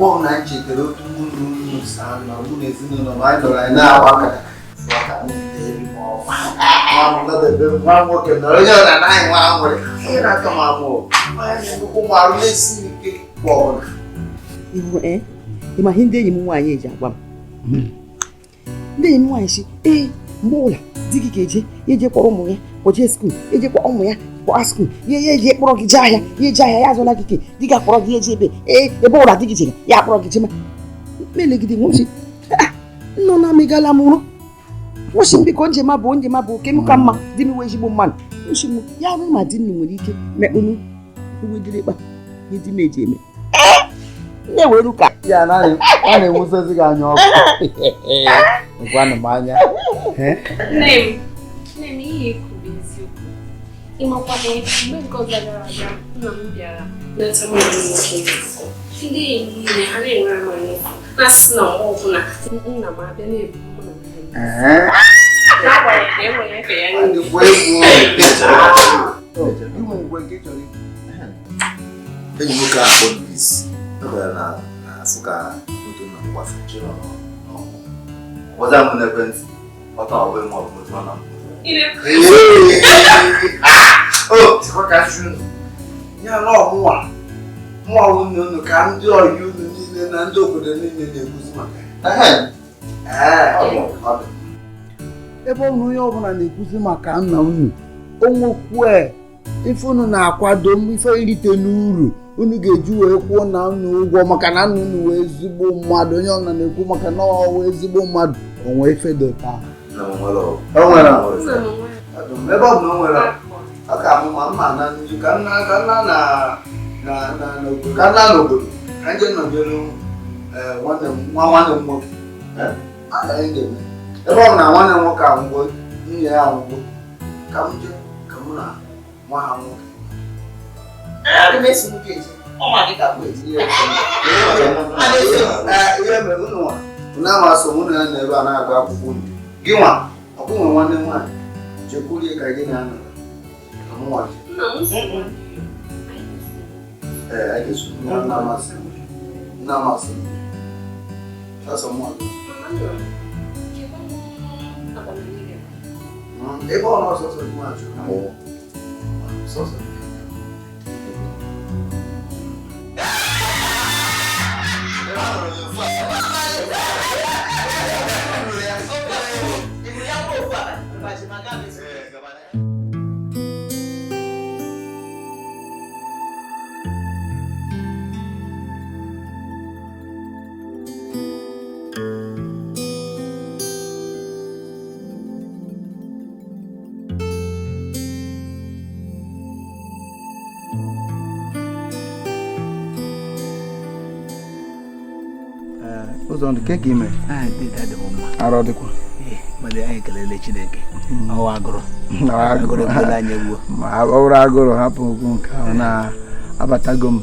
One night, she could go to Moon, son, or Moon is in the mind, or I now walk. One working, and I want here I come out. Who are listening? Imagine him one age. Then why she, Mola, Diggy Cage, Ye Pomo, or J school, Ye Pomo, or school, Ye Progi Jaya, Ye Jaya, like Diga Progi, the Bola Diggy, Ya Progi, Melody Musi. No, Namigalamu. What's in because my bone, my book came come, didn't wish you man. Yama didn't when he came, who did it, but he didn't Jimmy. Never look at ya, I was a cigar. One of mine. Name me could be you. In my way, because that's a man. Today, I didn't remember. That's not open. My baby. What I'm going to print, what I'll be more with one. Oh, what I should. Yeah, no more. More women can do you and do the name. Ebe unu ya ọbụla na-ekwuzi maka nna unu onwekwe ife unu na-akwado ife irite n'uru unu ga-eji wee kwụọ na unu ụgwọ maka na unu wee ezigbo mmadụ onye ọbụla na-ekwu maka na ọ wee ezigbo mmadụ onwe ife dota ebe ọ bụ na o nwere ọ ka amụma mma na nju ka nna n'obodo ka nje nọjere nwanne m nwoke ebe ọ na nwanne nwoke anwụgo nwunye ya anwụgo ka m jee ka mụ na nwa ha nwoke ihe mere unu na-amasị mụ na ya na ebe a na-agụ akwụkwọ unu gị nwa ọ bụ nwe nwanne nwaanyị jekwurie ka gị na-anọ ka m nwa na-amasị sasa mwa ebe ọ nọ sọsọ dị nwaanyị sọsọ on the cake, man. I did that the woman. I wrote the one. But the ankle, the chineke. Oh, I go. No, I go to the I go to happen. Na Abatagum.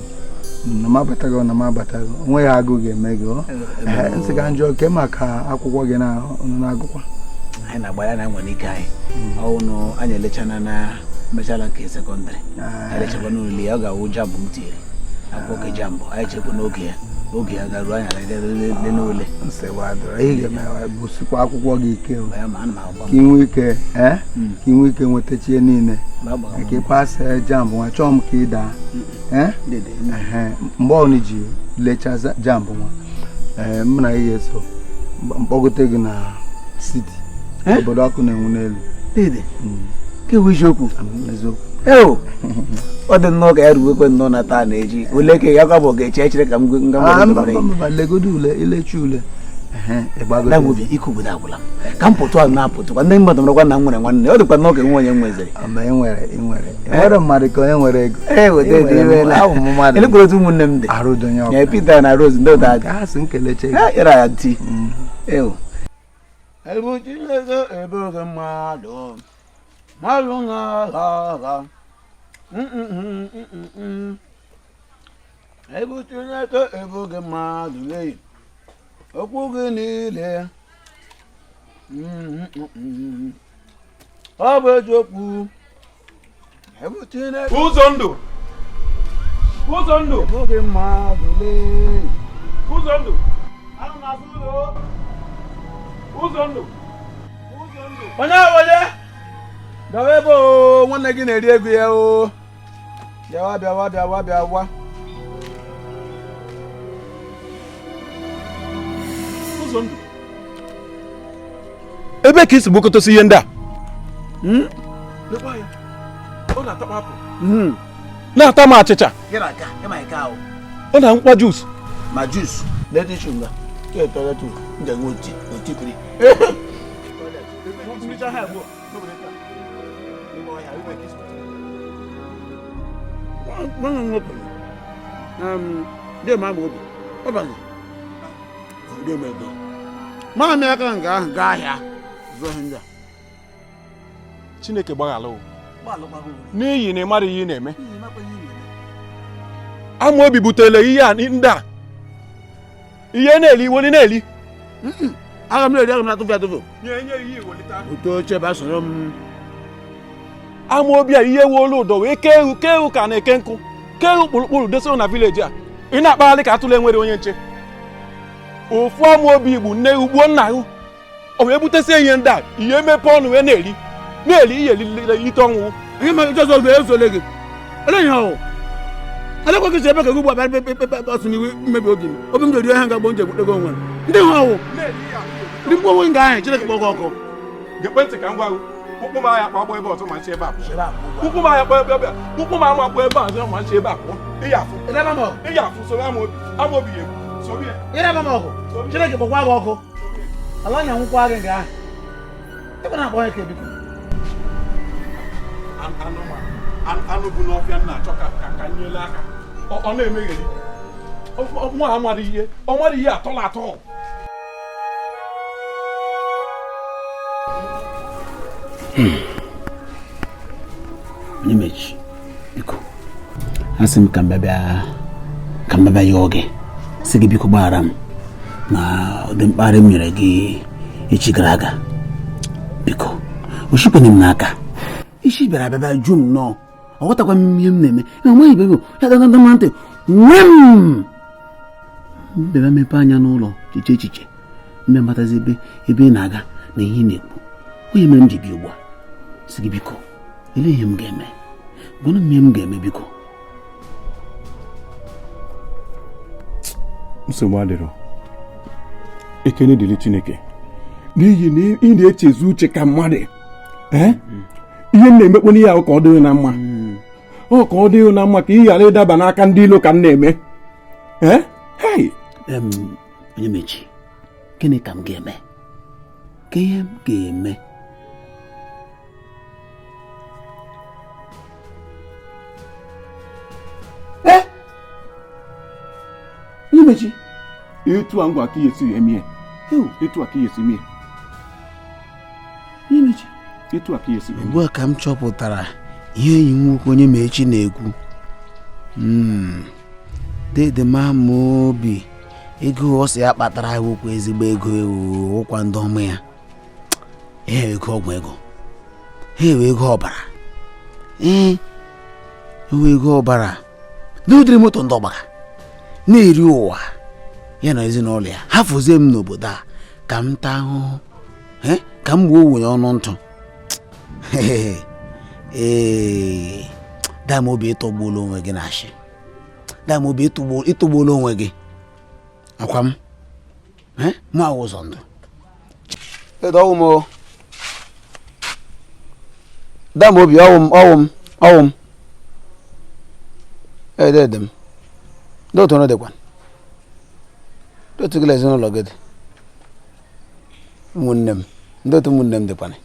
Namabatago, Namabatago. Where I go get Mego. And second joke, Kemaka, Aquagena, Nagua. And I buy an one guy. Oh, no, I let Chanana, Masala case secondary. I let you know Liaga, Ujabumti. I poke a jumbo. I check on okay. Okay, I got right. I didn't say what I was walking. King Wicke, eh? King Wicke with the chin. I can pass a jump one chom kida, eh? Boniji, lectures jump one. Muna years so Bogotagana city. Eh? Bodakun and Unel. Did it? Can we joke? Oh, what the knock air we could not at an age. We like a Yakabo get church. I'm going to Lego do Lechule. That would be equal with Abula. Come put one napo to one name of one and one other, but not in one young Wednesday. I'm what a medical and what a look at the woman. I rode on your Peter and I rose no that I think a leche. I had tea. Oh, I would you a burger, madam. Malonga. Able to let a burger, madam. A burger near. Over your poo. Who's on do? Who's on do? Burger, madam. Uzondo. Ana mazulo. Uzondo. Onye. Dawebo nwanne gị na-eri ego ya o. Bịawa. Uzondo. Ebe ka isi bukotosi ihe ndị a? Lekwa ya. Ọ na-atapa apụ. Na-ata m achịcha. Gị na-aga, ịma ike ahụ. Ọ na-ankwa juice. Ma juice, let it sugar. Ke toilet nde ngoti, otipiri. De ma bo. Obangi. De me go. Ma me aka nga ga ahịa. Zo hinda. Chineke gbaghala o. N'ihi na ịmara ihe ị na-eme. Amobi butere ihe a ndị a. Ihe na-eli iwoli na-eli. Aga m na-eri atụfu. Nye ihe iwolita. Oto cheba soro m. Amobi a ihe wolu ụdọ wee keehu ka na-eke nkụ. Keehu kpụrụkpụrụ deso na village a. Ị na-akpaghalị ka atụle nwere onye nche. Ofu Amobi igbu nne ugbo nna ahụ. O wee butesie ihe ndị a. Ihe mepe ọnụ wee na-eli. Na-eli ihe lite ọnwụ. Ihe ma jọzọ bụ ezole gị. Ele ihe ahụ. Ele kwa kisi ebe ka ugbu a bịa ọsụmi mmebi obi. Obi m jiri ihe nga gbo nje gbutego onwe. Ndị hụ ahụ. Ndị mkpụ onwe nga ahụ Chineke kpọkọ ọkụ. Gekpe ntị ka m gwa gị. Ụkwụ m ahịa kpa ebe ọzọ ma nche ebe a. Ụkwụ m ahịa kpa ebe a. Ụkwụ m ama akpọ ebe ọzọ ma nche ebe a. Ịya afụ soro Amobi egwu. Soro ya. Ire ba m ọkụ. Chineke kpọkwa gị ọkụ. Ala nya nwụkwa gị nga ahụ. Ebe na-akpọ ya ka ebiko. Anụ bụ n'ọfịa na-achọ ka nyere aka. Ọ na-emegheri. Nwa ha mara ihe atọla atọ. Nimechi, biko. Asị m ka mbabịa ya oge. Sị gị biko gbaghara m na ụdị mkparị m nyere gị echi gara aga. Biko, oshikwenye m n'aka. Ishi bịara abịa jụ m nnọọ. Ọ ghọtakwa m ihe m na-eme. Enweghị bego ya dada m ntị. Nwem! Mbebe mepe anya n'ụlọ chiche echiche. Mbe matazi ebe ị na-aga na ihe ị na-ekwu. Onye mere m ji bịa ugbu a. Sị gị biko, ele ihe m ga-eme. Gwana m ihe m ga-eme biko. Nsogbu adịrọ. Ekene dịrị Chineke. N'ihi na ị na-echezu uche ka mmadụ. Ihe m na-emekpọ n'ihe ahụ ka ọ dịghị na mma. Ọ ka ọ dịghị na mma ka ị ghara ịdaba n'aka ndị ilo ka m na-eme. Onye mechi, gịnị ka m ga-eme? Ka ihe m ga-eme? Onye mechi, etu a ngwa ka ihe esi eme ya. Etu a ka ihe esi eme ya. Onye mechi. Ugbu a ka m chọpụtara ihe enyi nwoke onye mechi na-ekwu. Dede ma Amobi ego ọ sị ya kpatara ya okwu ezigbo ego ụkwa ndị ọma ya. Ego ọgwụ ego. Ewe ego ọbara. Ewe ego ọbara. N'ụdịrị moto ndị ọgbara. Na-eri ụwa. Ya na ezinụlọ ya. Hafụzie m n'obodo a ka m taa ahụhụ. Ka m gbuo onwe ọnụ ntụ. Amobi ịtọgbuola onwe gị na-achị. Amobi ịtọgbuola onwe gị. Akwa m. Mụ awụ ụzọ ndụ. Ọwụ m. Amobi ọwụ m. Edede m. Ndị otu ọnụ dịkwa. Ndị otu gị ezinụlọ gị dị. Ụmụnne m. Ndị otu ụmụnne m dịkwana.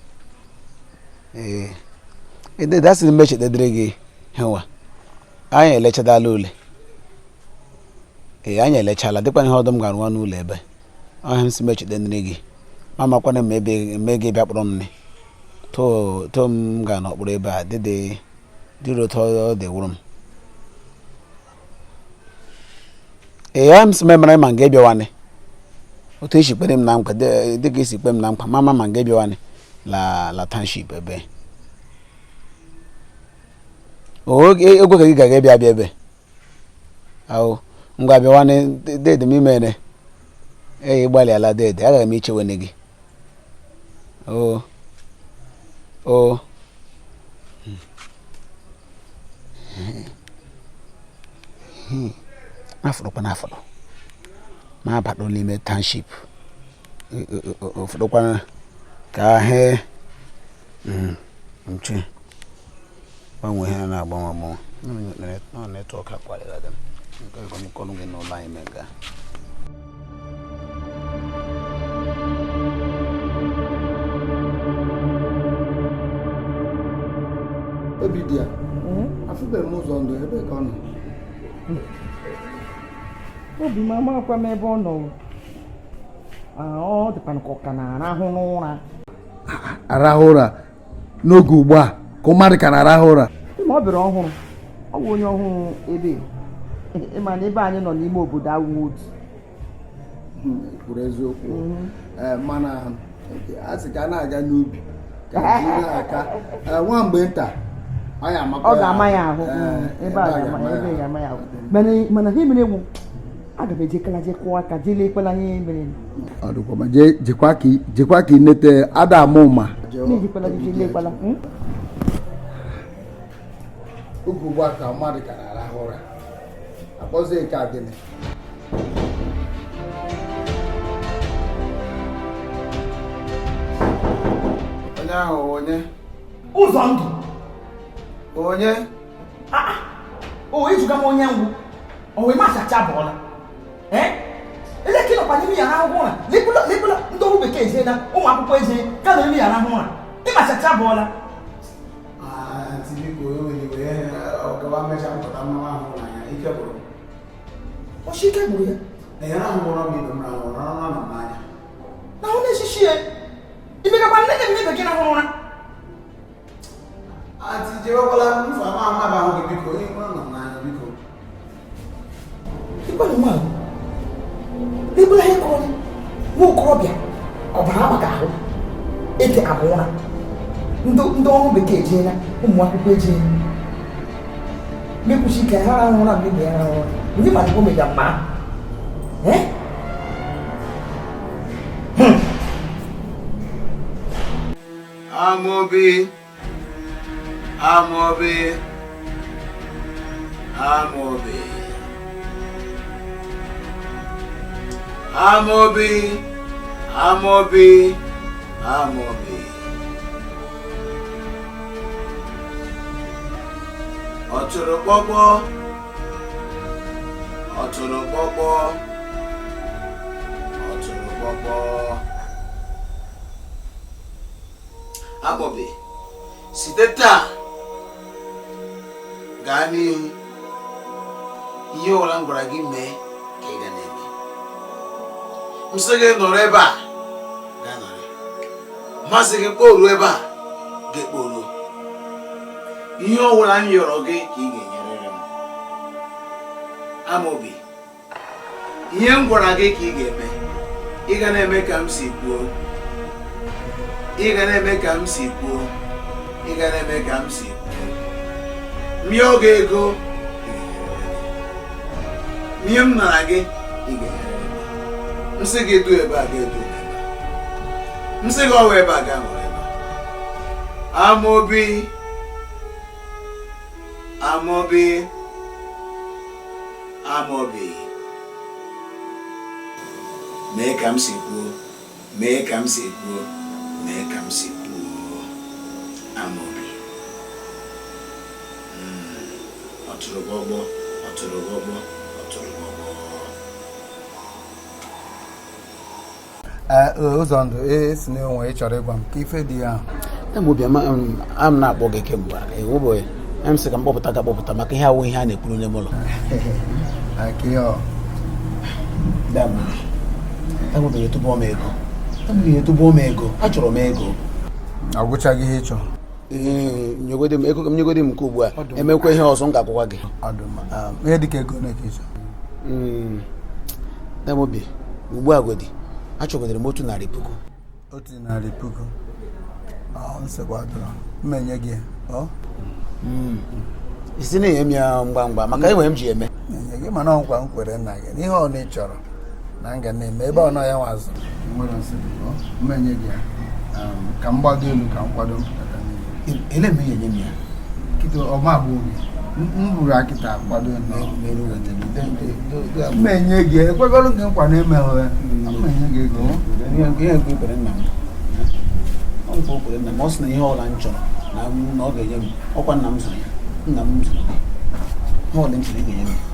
Asịrị m echetadịrị gị hewa. Anyị elechadala ule. Anyị elechala dịkwana ihe ọdụ m gara nwa n'ụlọ ebe. Ọhịa m si mechetadịrị gị. Mamakwana m eme gị bịa kpọrọ m nne. To m ga n'okpuru ebe a dịrị otu ọ dị wụrụ m. Ya m si memara ma nga ebiawane. Otu esi kpere m na mkpa dịka esi kpe m na mkpa mama ma nga ebiawane la township ebe. Oge ka gị gaga bịa ebe. Ahụ ngwa bịawa dede m imere ịgbalịala dede agaghị m ichewene gị o afọrọkwa n'afọrọ ma abata n'ime township ofọdụkwana ka ahụ nche gbanwe ihe na-agbanwe netwọk akwarịghị m kọnụ gị n'ụlọ anyị mega obi dị ya afụbeghị m ụzọ ndụ ebe ka ọ nọ obi m amakwa m ebe ọ nọ ọ dịkwa ka ọ ka na-arahụ n'ụra arahụ ụra n'oge ugbu a ka mmadụ ka na-arahụ ụra ma ọ bịara ọhụrụ ọ bụ onye ọhụrụ ebe ịma na ebe anyị nọ n'ime obodo awụ otu kwuru eziokwu mana a sị ka a na-aga n'ubi ka jiri aka nwa mgbe nta ọ ga-ama ya ahụ ebe a ga-ama ya ahụ mana ha mere egwu aga m ejekala jekwa aka jele ekwela ihe mere ọ dịkwa ma jekwa ka ị nete ada ama ụma na-ejekwala jele ekwela oge ugbu a ka mmadụ ka na-arahụ ụra akpọzie nke a gịnị onye ahụ onye ụzọ ndụ onye o ejuga m onye ngwụ o wee machacha bụọla elekere ọkwa n'ime ya ahụhụ ụra lekpụla ndị ọrụ bekee eje na ụmụ akwụkwọ eje ka na n'ime ya ahụ ụra ịmachacha bụọla ọchị ike gburu ya na ahụ na-echichi ya imegakwa nne gị ndị bekee na ahụ ụra ịgbalị nwa ahụ n'ebula ihe kọrọ nwa okorobịa ọbara maka ahụ eke abụ ụra ndị ọrụ bekee ejeela ụmụ akwụkwọ ejeela mekwuchi ike ha rahụ ụra mgbe ya rahụ ụra ndị mmadụ omega mma Amobi ọtụrụ kpọkpọ Amobi site taa gaa n'ihu ihe ọbụla m gwara gị mee ka ị ga na-eme m sị gị nọrọ ebe a gaa nọrọ masị gị kporuo ebe a ga-ekporuo ihe ọbụla m yọrọ gị ka ị ga-enyerịrị m Amobi ihe m gwara gị ka ị ga-eme ị ga na-eme ka m si kwuo ị ga na-eme ka m si kwuo ị ga na-eme ka m si kwuo mie oge ego mie m nara gị ị ga-enyere m sị gị edu ebe a ga-edu ebe m sị gị ọwa ebe a ga nwere ebe Amobi mee ka m si kwuo mee ka m si kwuo mee ka m si kwuo Amobi ọtụrụ gbọgbọ ụzọ ndụ esi n'onwe ị chọrọ ịgwa m ka ife dị ya Amobi am na-akpọ gị kemgbe ewụbụghị m sị ka m kpọpụta maka ihe awụ ihe a na-ekwuru n'ime ụlọ Amobi tụbụọ m ego achọrọ m ego agwụchaghị ihe ị chọrọ nyegodi m nke ugbu a emekwa ihe ọzọ m ga-akwụkwa gị ihe dịka ego na ka ị chọrọ Amobi ugbu a godi achọgodere m 100,000 100,000 nsogbu mmenye gị isi na-enye m ya ngwa ngwa maka enwe m ji eme gị mana ọnkwa m kwere nna gị n'ihe ọ na ị chọrọ na nga na-eme ebe ọ nọ ya nwazụ nwere nsị mmenye gị ya ka m gbado elu ka m kwado mpụtara ele m ihe nye m ya kịta ọma bụ oge m ruru akịta kwado mmenye gị ekwegoro gị nkwa na emeghụ ya mmenye gị ego ihe ekwe ikpere nna m ọnkwa okpere nna m ọ sị na ihe ọla m chọrọ na ọ ga-enye m ọkwa nna m zụrụ ya nna m zụrụ ya ihe ọla m chọrọ ị ga-enye m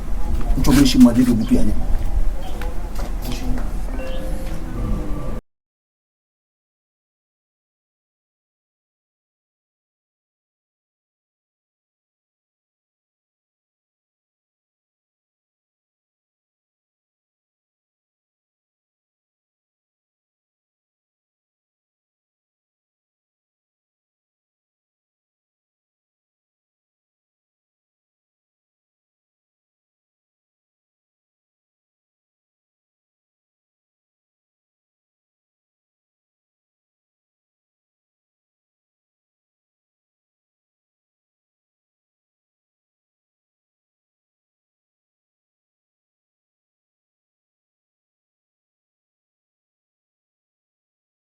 nchọba isi mmadụ ị ga-egbupụ ya anya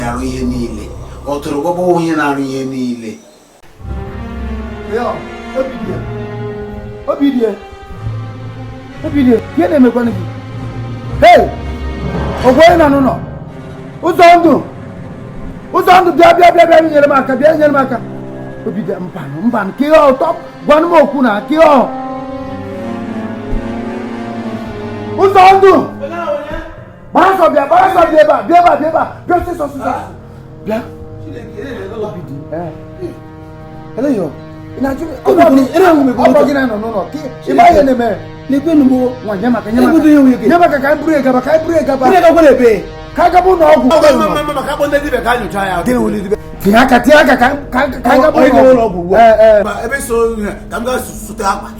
arụ ihe niile ọ tụrụ gbagbo onye na-arụ ihe niile Obidie ihe na-emekwanụ gị hei ọgwụ onye na-anụ nọ ụzọ ndụ bịa nyere m aka Obidie mbanụ ka ihe ụtọ gwanụ m okwu na ka ihe ụzọ ndụ gbara sọ bịa ebe a bịa ọsịsọ bịa eleyo ị na-ajụ ọbọ gị na-anọ n'ụlọ ịba ihe na-eme nye maka ka anyị buru egaba ka anyị gaba ụlọ ọgwụ tinye aka ka anyị gaba ụlọ ọgwụ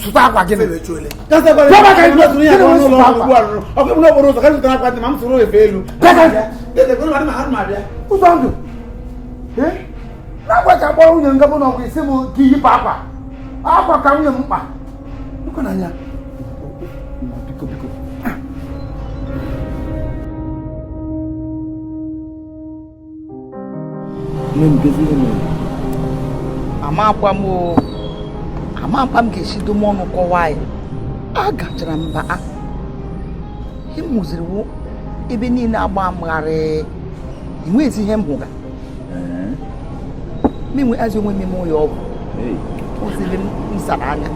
sụta akwa gị ụzọ ndụ na-agwa ka akpọrọ nwunye ngaba ụlọ ọgwụ isi m ka iyipụ akwa ka nwunye m mkpa n'anya biko amakwa m ga-esi dum ọnụ kọwaa ya agachara mba ịmụziri ebe niile agba amagharị enwezi ihe m hụga menwe azị onwe m ụlọ ọgwụ ozebe m sara anya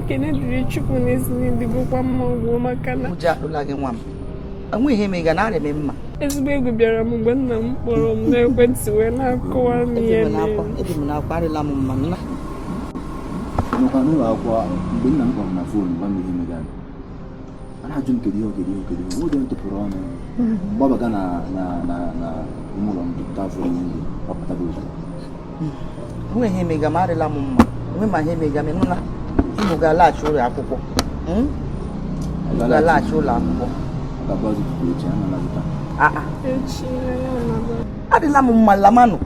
Kene dịrị Chukwu n'ezi n'edigokwa mma ugwu maka na ụjọ akpụla gị nwa m enwe ihe mega na arịa m mma ezigbo egwu bịara m mgbe nna m kpọrọ m n'ekwentị wee na-akọwa m ihe ebe m na-akwa arịla m mma nna nọkwa n'ụlọ akwụkwọ mgbe nna m kpọrọ na foonu gwa m ihe mega a na-ajụ m kedu ihe oge m tụpụrụ ọnụ gbabaga na ime ụlọ m tụpụta afọ nri ọpụtago ozugbo enwe ihe mega ma arịla m mma enwe ma ihe mega m nụla unu ga-alaghachi ụlọ akwụkwọ adịla m mma lamanụ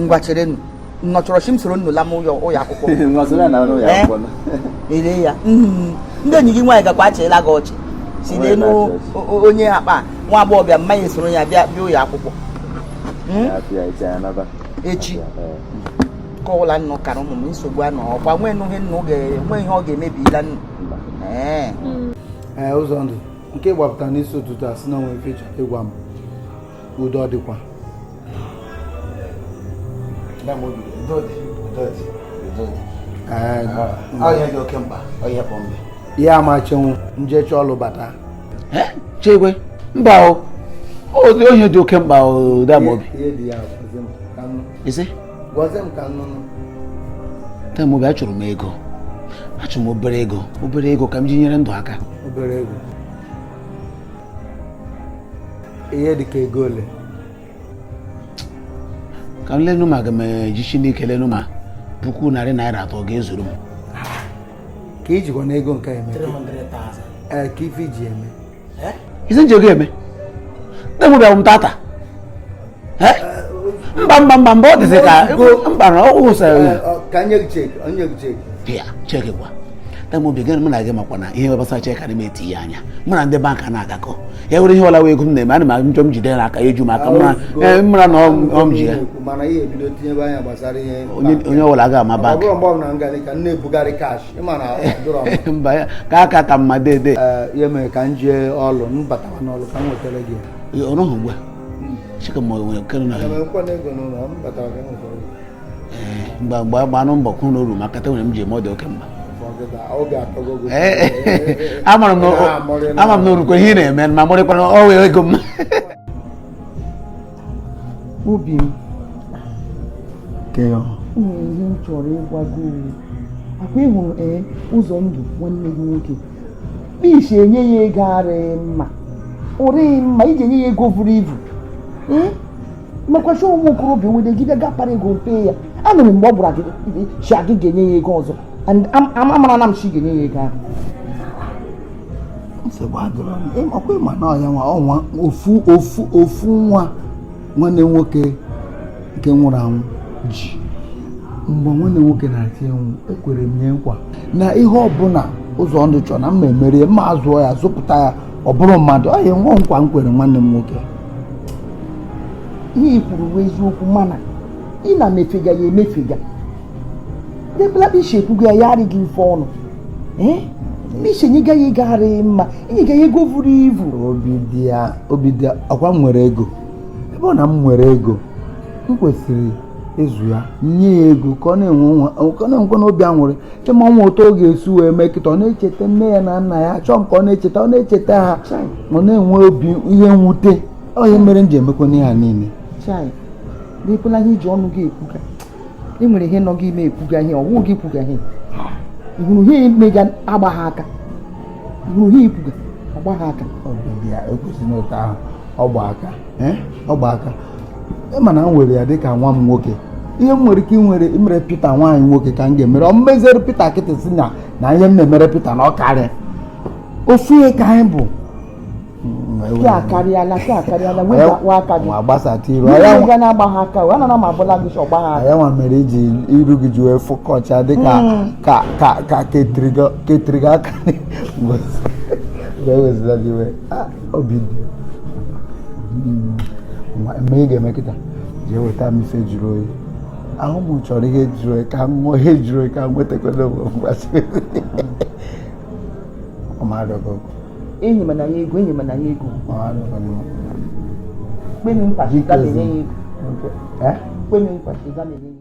ngwa cherenụ nnọchọrọ chi m soro nnụla m ụlọ akwụkwọ ele ya ndị enyi gị nwaanyị gakwa achịla gị ọchị si n'elu onye akpa nwa agbọghọbịa mmanya soro ya bịa ụlọ akwụkwọ echi kọwala nnụ kara ụmụ m nsogbu anọ ọkwa nwee ihe ọ ga-emebila nnu ụzọ ndụ nke gbapụtara n'isi ụtụtụ a sị na onwe ife chọrọ ịgwa m udo dịkwa ihe amachinwu nje chọọ ọlụ bata Chegwe mba onye dị oke mkpa Damobi ise Damobi achọrọ m ego obere ego ka m ji nyere ndụ aka obere ego ihe dịka ego ole ka m lenu ma ga m ejichi n'ike lenu ma 1,300 naira ga-ezuru m ka ijikwa na ego nke eme ka ife iji eme isi nji ego eme Damobi abụ m tata mba ọ dịzị ka mba na ọgwụ ka nye gị cheki ya cheki kwa Tamo begin when I get Makwana, here was such a academy Tianya. Man, the bank and Agako. Every whole away from them, and I'm Jom Jidela, Kayujuma, Mran, Omjia. Manaye, Bidotia, Basari, Laga, my back. Can Bugari cash. By Kaka, my day, Yeme Kanje, all on, but I know the come with Telegram. You know who? She come over, Colonel. But Banon Bokuno, Makato, MJ model Kemba. I'm no Kohine, man, my mother always come. Obi. Keo. Chọrọ ịgwago akwa ịhụrụ ụzọ ndụ nwanne gị nwoke bishi enye ya ego arị mma ụrị mma iji enye ya ego buru ibu makwacha ụmụ okorobịa nwede gị bịa gapara ego mpe ya anụrụ mgbe ọ bụrụ gị shi agị ga-enye ya ego ọzọ amara na m shi ga-enye ya ego ahụ ọkwa ịma na ọya nwa ọnwa ofu nwa nwanne nwoke nke nwụrụ anwụ ji mgbe nwanne nwoke na-ati enwu ekwere m nye nkwa na ihe ọbụla ụzọ ndụ chọrọ na mma emerie mma azụọ ya zụpụta ya ọ bụrụ mmadụ ọya nwa nkwa m kwere nwanne m nwoke ihe ikwuru eziokwu mana ị na-emefega ya emefega debela bishi ekwugo ya arị gị mfe ọnụ bishi nye ga ya ego arị mma inye ga ya ego buru ibu obi dị ọkwa m nwere ego ebe ọ na m nwere ego m kwesịrị ịzụ ya nye ya ego ka ọ na-enwekwa n'obi aṅụrị ịma ọnwa ụtọ ọ ga-esi wee mee kịta ọ na-echeta nne ya na nna ya achọ m ka ọ na-echeta ha ọ na-enwe obi ihe mwute onye mere m ji emekwa n'ihe ha niile dịpụla ihe iji ọnụ gị ekwuga ị nwere ihe nọ gị ime ekwuga ihe ọwụ gị kwuga ihe ihuru ihe imega agba ha aka ihuru ihe ikwuga agba ha aka ekwesịrị n'ụtọ ahụ ọgba aka mana m were ya dịka nwa m nwoke ihe m nwere ike imere Pita nwaanyị nwoke ka m ga-emere ọ mmezere Pita kịtị si na ihe m na-emere Pita na ọ karịa ofu ihe ka anyị bụ akarịala wepụ aka gị agbasata iru ga na-agba ha aka anana m abụla gị ọgba ha ya nwa mere iji iru gị ji wee fụkọcha dịka ka ketriga aka wezila gị wee obi dị mgbe ị ga-eme kịta jee weta m ife juru oyi ahụ m chọrọ ihe juru oyi ka m ṅụọ ihe juru oyi ka m nwetakwala mgbasị enyi mana ya ego kpemi mkpachi ga na-enye ya ego kpemi mkpachi ga na-enye ya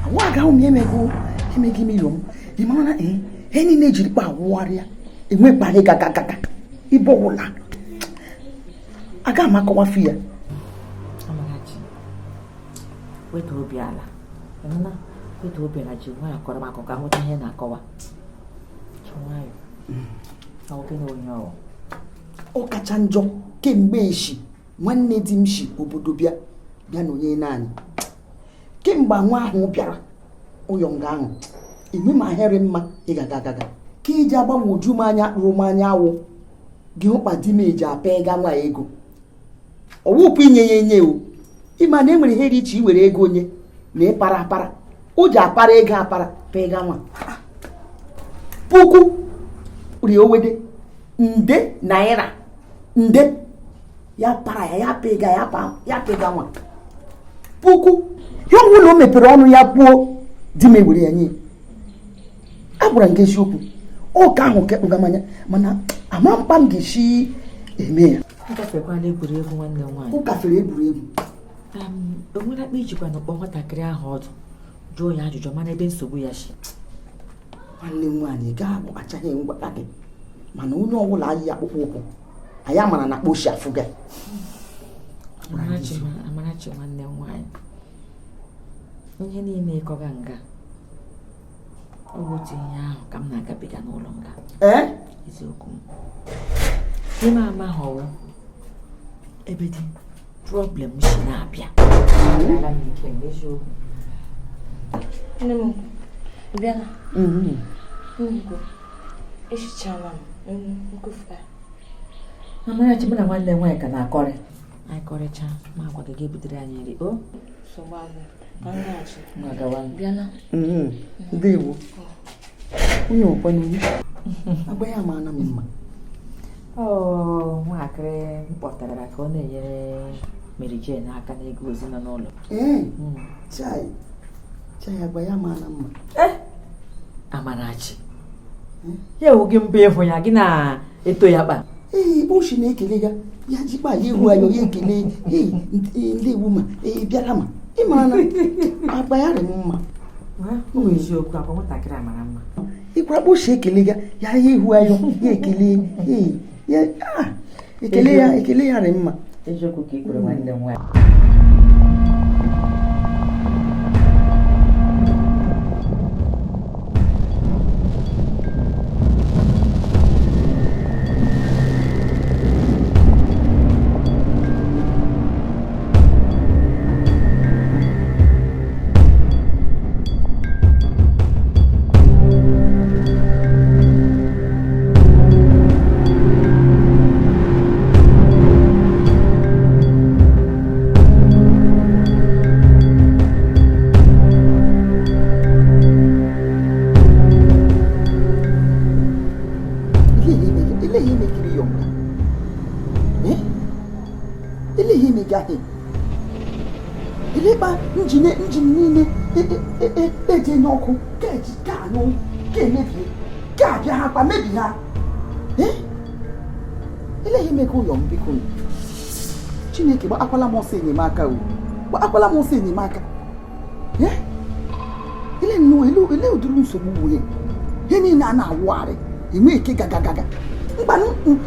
ego nwa ga-ahụ m emego imilo m ị mara na ihe niile jiri kpa awụgharịa enwekparị gagagaga ibe ọbụla aga m akọwafu ya weta obi ala ji nwa akọrọ m akụkọ ahụta ihe na-akọwa ọ kacha njọ kemgbe echi nwanne di m shi obodo bịa na onye naanị kemgbe nwa ahụ bịara ụyọ nga ahụ enwe m ahịrị mma ịgagaga ka iji agbanwoju m anya kpụrụ m anya awụ gị hụkpa di m eji apa ịga nwa ego ọwụpụ inye ya enye o ịma na enwere ihe dị iche iwere ego onye na ịpara apara o ji apara ego apara pa ịga nwa puku rie owede nde naira nde ya para ya pega ya pega nwa puku ya ọbụla o mepere ọnụ ya kwuo di m ewere ya nye agwara nke eziokwu ụka ahụ kekpụga manya mana ama mkpa m ga-esi eme ya ụkafere egwuregwu o nwere akpa ijikwa na ụkpọ nwatakịrị ahụ ọdụ jụọ ya ajụjụ mana ebe nsogbu ya si nwanne m nwaanyị ga-abụ achaghị ngwata gị mana onye ọbụla anyị akpụkpọ ụkwụ anyị amara na kpochi afụ gị Amarachi nwanne m nwaanyị ihe niile ịkọga nga ọ bụ otu ihe ahụ ka m na-agabiga n'ụlọ nga eziokwu n'ime amaghọwo ebe dị problem si na-abịa eziokwu Amarachi mụ na nwanne nwaanyị ka na-akọrị anyị kọrịcha ma agwa gị ga-ebutere anyị nri Ndewo. Onye ọkwa n'ugwu. Agba ya ma na mma. Nwaakịrị kpọtara ka ọ na-enyere Mary Jane aka n'ego ozi nọ n'ụlọ. Chai agba ya ma na mma. Amarachi. Ya oge mbe ịhụ ya gị na-eto ya kpa. Oshi na-ekele ya. Ya jikpa ya ihu ayo ya ekele. Ndewo ma. Bịara ma. Ị mara na agba ya dị mma. Ụmụ eziokwu akwa nwatakịrị amara mma. Ịkwara kposhi ekele ya. Ya ihu ayo ya ekele. Ekele ya dị mma. Eziokwu ka ị kwere nwanne m nwaanyị. Niile eje n'ọkụ ga-eji ga-anyụ ga-emebi ga-abịa ha kwa mebi ha eleghị ime ka ụyọ m biko Chineke gbaakwala m ọsọ enyemaka gbaakwala m ọsọ enyemaka ele ụdịrị nsogbu nwunye ihe niile a na-awụgharị enwe ike gagagaga mgbanụ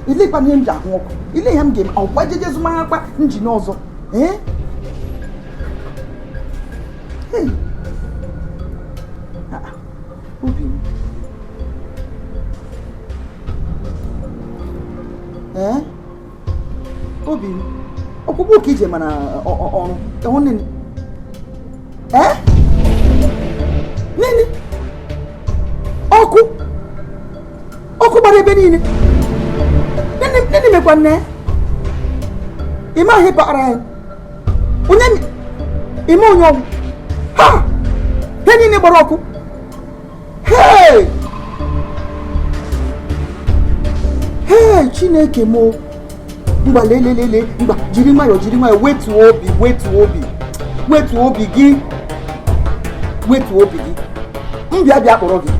elekwana ihe m ji ahụ ọkụ ile ya m ga-eme ọkwa jeje zụmaghakwa njin ọzọ obi m obi m ọkpụkpụ ka ije mana ọrụ nne nene ọkụ gbara ebe niile nene mekwa nne ime ahụ ịpara ya ime onye ọgwụ ha ihe niile gbara ọkụ Chineke mo mgba lelelele mgba jiri nwayọ wetuo obi gị mbịa kpọrọ gị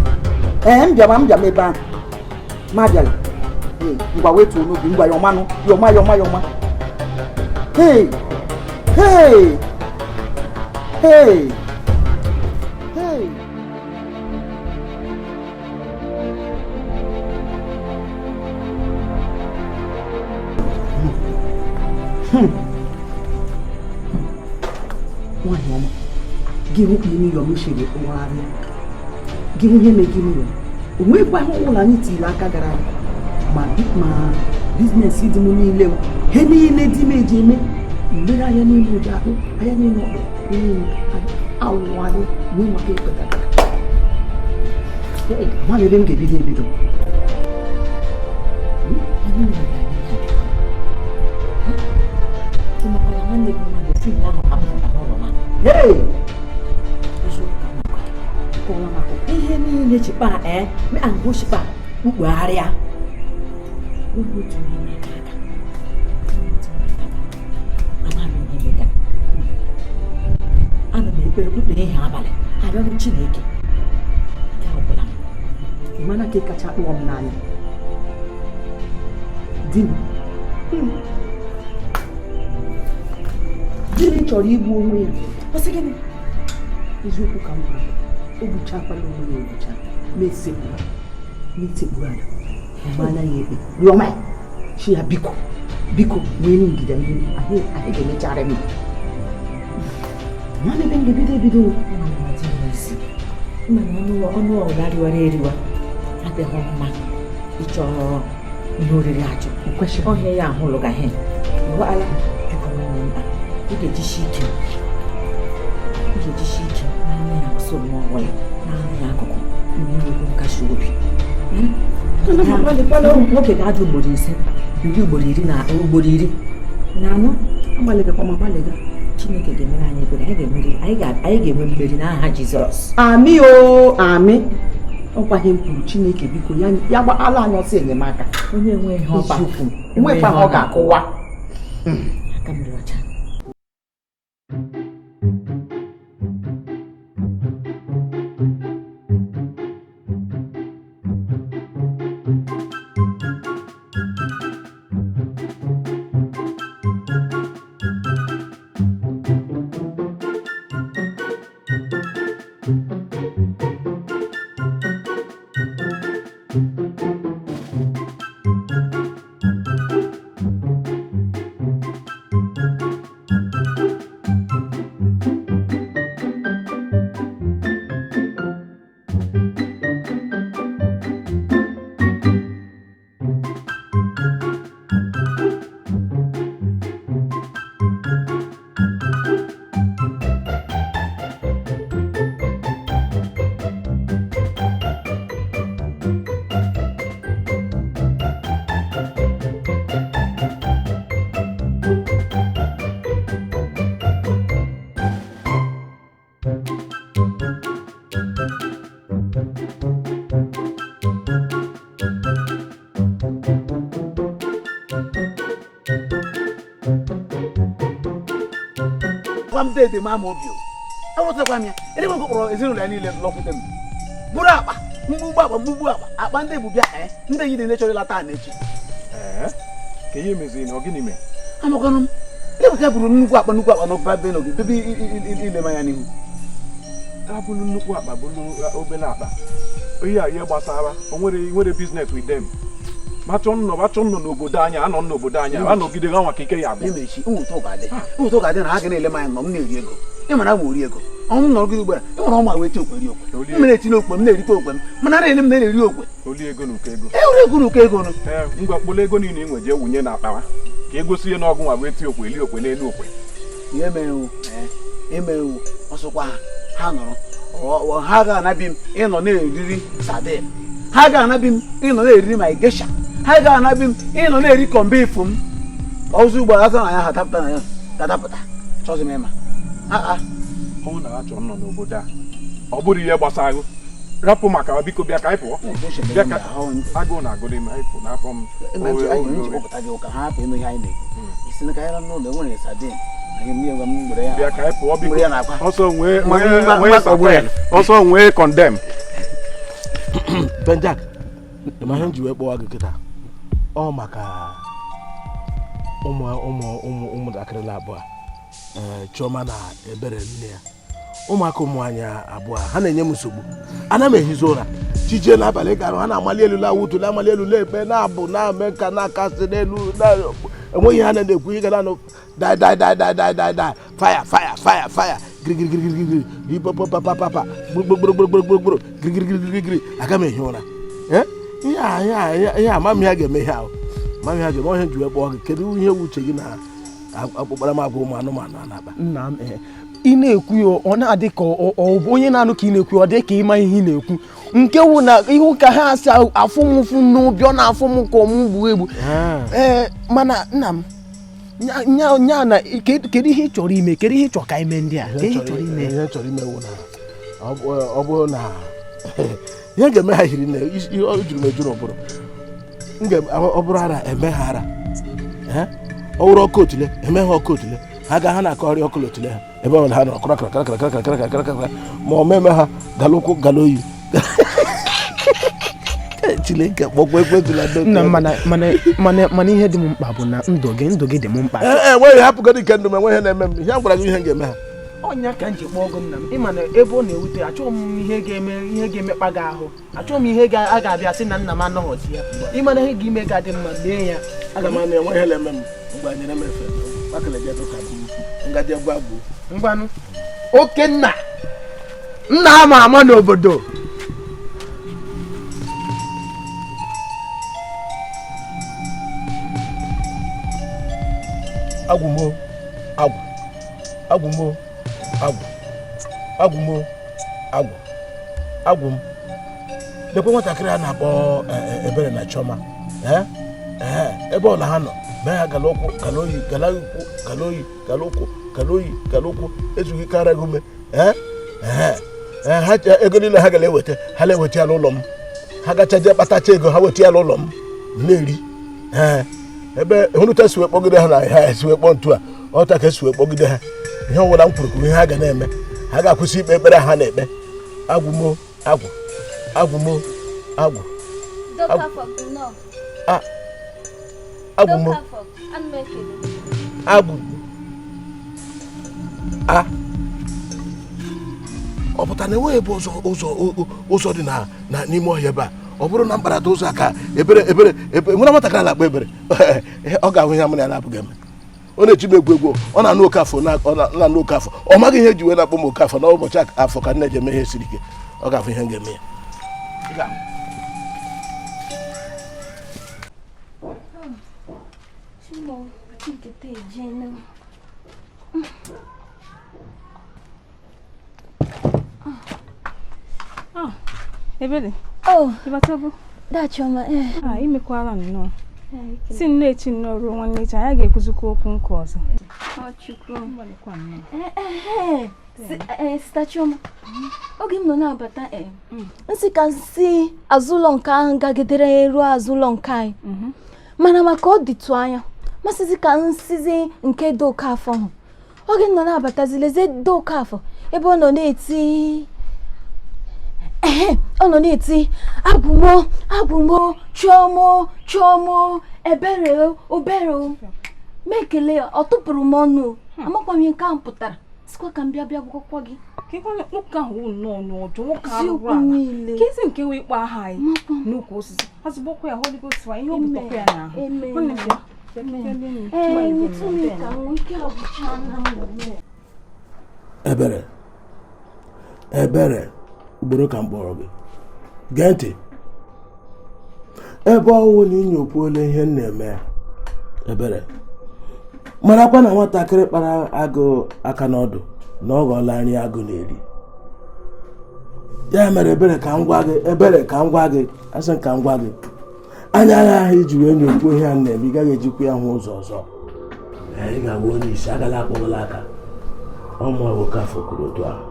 mbịa ebe ahụ ma bịala ngwa wetuo n'obi ngwa yọma hey nwaanyị ọma gị hụ ime yọm shere ụgharị gị hụ ihe megị m yọm o nwekwa ihe ụlọ anyị tiri aka gara aga ma biznes dị m niile he niile dị m eji eme mmere anya niile ụdị akpụ anya niile ọkpụ niile awụwarị wee maka ekpetara nwaanyị ebe m ga-ebido ihe niile chịkpa angụ chịkpa ukpugharịa ana m ekpere kpukpere ihe abalị abịarụ Chineke ọbụla mana ka ị kacha kpụọ m n'anya di m chọrọ igbu onwe ya ọsị gịnị eziokwu ka m gwara o gbuchakwala onwe ya egbucha mesekpuru ala mmanya ya ekpe rịọma ya chi ya biko nwee ngida ihe anyị ga-emechara m nwanne ebe m ga-ebido ọnụ ọbụla rịwara eriwa adịghị mma ịchọ ihe oriri achọ ọhịa ya ahụ lụgaghị ala biko nwanne mba ị ga-ejisi ike n'anya ya nso mmụọ ya n'anya ya akụkụ n'enwegwu nkasi obi nwoke ga-adụ ugboro ise biri ugboro iri na anọ agbalịgakwa ma gbalịga Chineke ga-emere anyị ebere, anyị ga-enwe mmeri n'aha Jizọs. Amị o, amị. Ọkwa ihe m kwuru, Chineke biko ya gbaala anyị ọsọ enyemaka. Onye nwe ihe ọba nwekwa ha ọ ga-akụwa. Aka mmiri ọcha. Dede mama obio. I want to come here. Anyone go is in any love with them. Burapa, Mubu, Abande Bubia, and then you the natural Latin nature. Can you miss in or guinea me? I'm going to never move up and look up on no bad baby in the Miami. Abu look up, Obelaba. Oh, yeah, Basara, what a business with them. Maton no Bodania, and on no Bodania, I know Gideon Kikaya. Who talk at it? Who talk at it? I can let my mom near you. I'm an Amurigo. I'm not good. I'm on my way to you. I'm letting you open, let it open. Manara and many you open. Only a good Kego. Every good Kego. You got Bolegon in with you when you're not power. Kego see an organ with you when you open it open. Email, also, Hano, or Haga and I've been in on a Sade. Haga and I've been in on a my gesha. Haga and I've been in on a recombe from also, but I had happened that happened. Trust me, Oh, no, John, no, Boda. Or Budi Yabasago. Rapomaka, because be a kaipo. I go now, go in my phone. Now from I happy in the Yaini. It's in the Kairan, no, the one is a day. I can hear them. Also, we condemn. Ben Jack, the man you were agriculture. Oh, Maka. Akrelabua. Chomana, a better near. Omako Mwanya Abua, Hana Musubu. Aname Hizora. Chichen Abalega, Hana Malelu Wutu, Lamalelu, Benabu, Na Meka, Na Castanelu, and when you had the Quigano, die. Fire. Papa. I come in here. Yeah, Mammy Hagger may have. Mammy Hagger, one hand to a boy, can you hear which again? Nam ị na-ekwu ọ na-adị ka onye na-anụ ka ị na-ekwu ọ dị ka ịma ihe ị na-ekwu nke wụ na ihu ka ha asị afụmụfụ n'obi ọ na-afụ m ka ọmụ gbuo egbu mana nna m nya na kedu ihe ị chọrọ ime kedu ihe ị chọrọ ka ime ndị a ihe chọrọ ime wụ na ọ bụrụ na ihe ga-eme ha hiri na ọ juru meju n'obodo ọ bụrụ ara eme ha ara ọ wụrụ ọkụ otule eme ha ọkụ otule ha ga ha na-akọrị ọkụ otule ha ebe ọ na ha nọ krakrakrakrakrakrakrakrakrakra ma ọ meme ha galụkwụ galoyi Chineke kpọkwa ekwetụla nna mana ihe dị m mkpa bụ na ndụ gị dị m mkpa enweghị hapụgodị nke ndụ m enweghị na-eme m ihe m gwara gị ihe m ga-eme ha ọnya ka m ji kpọọ ọgụ nna m ịma na ebe ọ na-ewute achọghị m ihe ga-emekpa gị ahụ achọghị m ihe a ga-abịa sị na nna m anọghọzi ya ịma na ihe ga-ime ga-adị mma mee ya aga m ama enwe ihe na-eme m mgbe anyere m efe akelejedụka ngaji gwa bụ ngwanụ oke nna ama n'obodo agwụ m lekwe nwatakịrị a na-akpọ Ebere na Chioma ebe ọla ha nọ mee ha galụkwụ kaloyi kalokwu ezughị kara gị ume ha ego niile ha gara eweta ha na-eweta ya n'ụlọ m ha gachaje kpatacha ego ha weta ya n'ụlọ m na-eri ebe hụnụta siwe kpọgide ha na ha esiwe kpọ ntu a ọta ka esiwe kpọgide ha ihe ọbụla m kwuru kwuru ihe ha ga na-eme ha ga-akwụsị ikpe ekpere ha na-ekpe agwụmo agwụ agwụmo agwụ agwụmo agwụ ọ pụta na enweghị ebe ụzọ dị n'ime ọhịa ebe a ọ bụrụ na mkparata ụzọ a ka ebere nwere nwatakịrị na-akpa ebere ọ ga-ahụ ihe amụna ya na-abụghị eme ọ na-echibe egwu ọ na-anụ oke afọ na-anụ oke afọ ọ maghị ihe ji wee na-akpọ m oke afọ na ụbọchị afọ ka nne ji eme ihe siri ike ọ ga-afụ ihe m ga-eme ya Ebele. Ibatobu. Dachoma imekwara nnọọ. Si nne echi nnọọ ruo nwanne echi anyị ga-ekwuzukwa okwu nke ọzọ. Chukwu. Stachoma. Oge m nọ na-abata nsị ka nsị azụlọ nke ahụ gagidere ruo azụlọ nke anyị. Mana maka ọ dịtụ anya masịzi ka nsizi nke doka afọ hụ. Oge m nọ na-abatazileze doka afọ ebe ọ nọ na-eti abụmo chọmọ ebere obere mekele ọ tụpụrụ m ọnụ amakwa m nke a pụtara sikwa ka m bịa gwakwa gị nwoke ahụ nọ n'ọjọ nwoke ahụ kezi nke wee kpa aha anyị n'ukwu osisi azụgbọkwa ya Holy Ghost wa ihe o butakwa ya n'ahụ ebere ugboro ka m kpọrọ gị gee ntị ebe ọwụ na inyokwuola ihe m na-eme ebere marakwa na nwatakịrị kpara agụ aka n'ọdụ na ọ ghọọla nri agụ na-eri ya mere ebere ka m gwa gị asị ka m gwa gị anya aghaghị iji wee nyokwuo ihe a na-eme ị gaghị ejikwa ya hụ ụzọ ọzọ ị ga-agwa onye isi agala akpọgala aka ọmụ nwoke afọ kwuru otu ahụ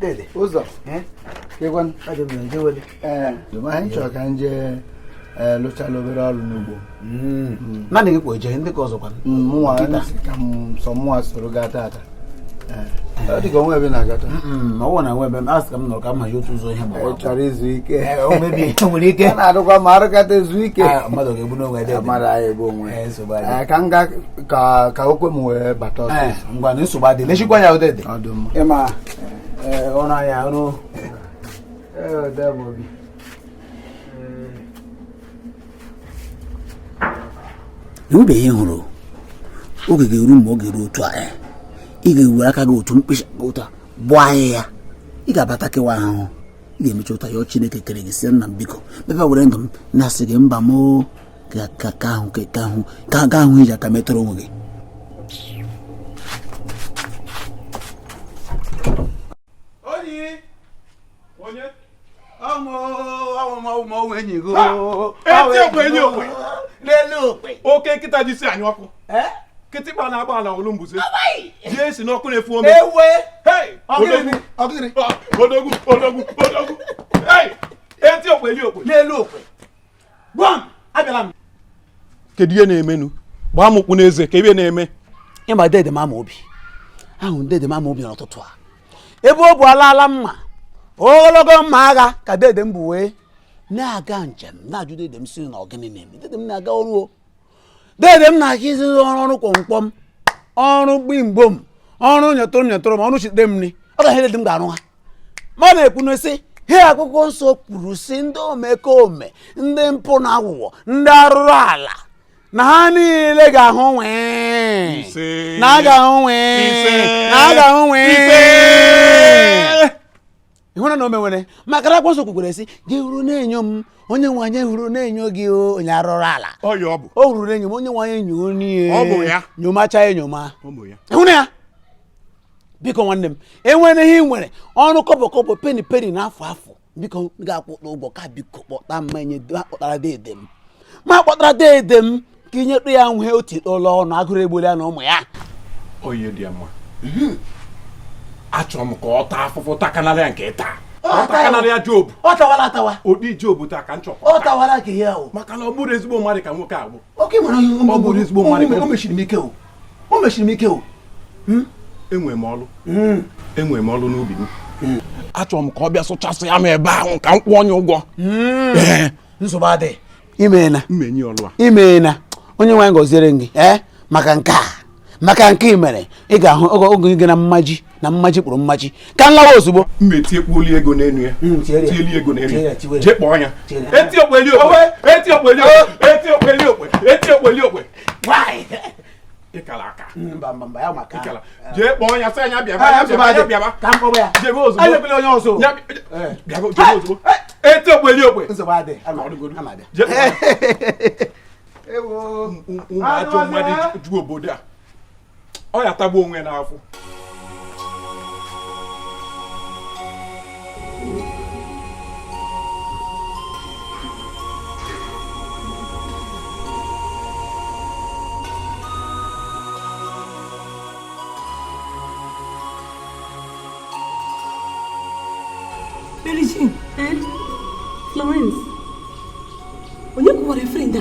Dede, ụzọ kekwan chọrọ ka m jee lụchala obere ọrụ n'ugbo mmadụ gị kpọ eje ndị ka ọzọkwa mụnwa ka m sọ mụnwa soro gaa tata ọ dị ka onwe ebe na-agata ọwụ na nwe ebe m asị ka m nọrọ ka m hazi otu ụzọ ihe ị chọrọ izu ike nwere ike na-adịkwa ma arụkata ezu ike mmadụ ga-egbu n'onwe ede mmadụ anyị egbu onwe ka m ga ka okwe m wee bata ọsọ ngwa na nsogbu adị lechikwa ya odede ọdụm ịma ọrụ anya ọrụ enwebeghị ihe hụrụ oge ga-eru ma ọ ga-eru otu a ị ga-ewere aka gị otu mkpịsị ụta bụ ahịhịa ị ga-abata kewa ahụhụ ị ga-emecha ụta ya Chineke kere gị si nna m biko mebe were ndụ m na-asị gị mba m ka ahụ iji aka metụrụ onwe gị oke nkịta ji si anyị ọkụ kịtịkpa na-agba ala olu mbuze ji esi n'ọkụ na-efu ome odogwu eti okwe eli okwe n'elu okwe gwam abịala m kedu ihe na-emenu gbaa m ụkwụ n'eze ka ebe na-eme ịma dede m ama obi ahụ dede m ama obi n'ụtụtụ a ebe ọ bụ ala mma ogologo mma agha ka dede m bụ wee na-aga njem na-ajụ dede m si na ọgịnị na-eme dede m na-aga ọrụ o dede m na-aga izi ọrụ kwọmkwọm ọrụ gbimgbom ọrụ nyetụrụ m ọrụ chite m nri ọ ga-ihe dede m ga-arụ ha ma ọ na-ekwu n'isi ihe akwụkwọ nsọ kwuru si ndị omekome ndị mpụ na agwụgwọ ndị arụrụ ala na ha niile ga-ahụ nwee na a ga-ahụ nwee ịhụna na o menwere maka na akwụkwọ nsọ kwukwere si gị hụrụ na-enyo m onye nwe anyị hụrụ na-enyo gị onye arụrụ ala o hụrụ na-enyo m onye nwe anyị enyo n'ihe nyomacha ya enyoma ịhụna ya biko nwanne m enwere ihe ị nwere ọnụ kọbọ peni n'afọ afọ biko ga-akpọta ụgbọ ka biko kpọta mmanye kpọtara dede m ma kpọtara dede m ka inyekpụ ya nwee otu ụlọ ọnụ agụrụ egboli ya na ụmụ ya onye dị mma achọrọ m ka ọ taa afụfụ takanarịa nke taa ọ takanarịa Job ọ tawala atawa ụdị Job taa ka nchọkọ ọ tawala ka ya o maka na ọ bụrụ ezigbo mmadụ ka nwoke agbụ oke mara ihe ọ bụrụ ezigbo mmadụ o mechiri m ike o enwere m ọlụ n'ubi m achọrọ m ka ọ bịa sụchasị ya m ebe ahụ ka m kwụọ onye ụgwọ nsogbu adị imeena mmenye ọlụ a imeena onye nwaanyị gọziere gị maka nke i mere ị ga-ahụ oge gị na mmaji kpụrụ mmaji ka nlawa ozugbo mmetiekpuoli ego n'elu ya tieli ego n'elu ya jee kpọọ ya eti okpeli okpe ịkala aka jee kpọọ ya sị anya bịaba jebe ozugbo eti okpeli okpe ụmụ ajọ mmadụ ju obodo a ọ ya tagbu onwe n'afọ Merijin, Florence, onye kụwara friend a?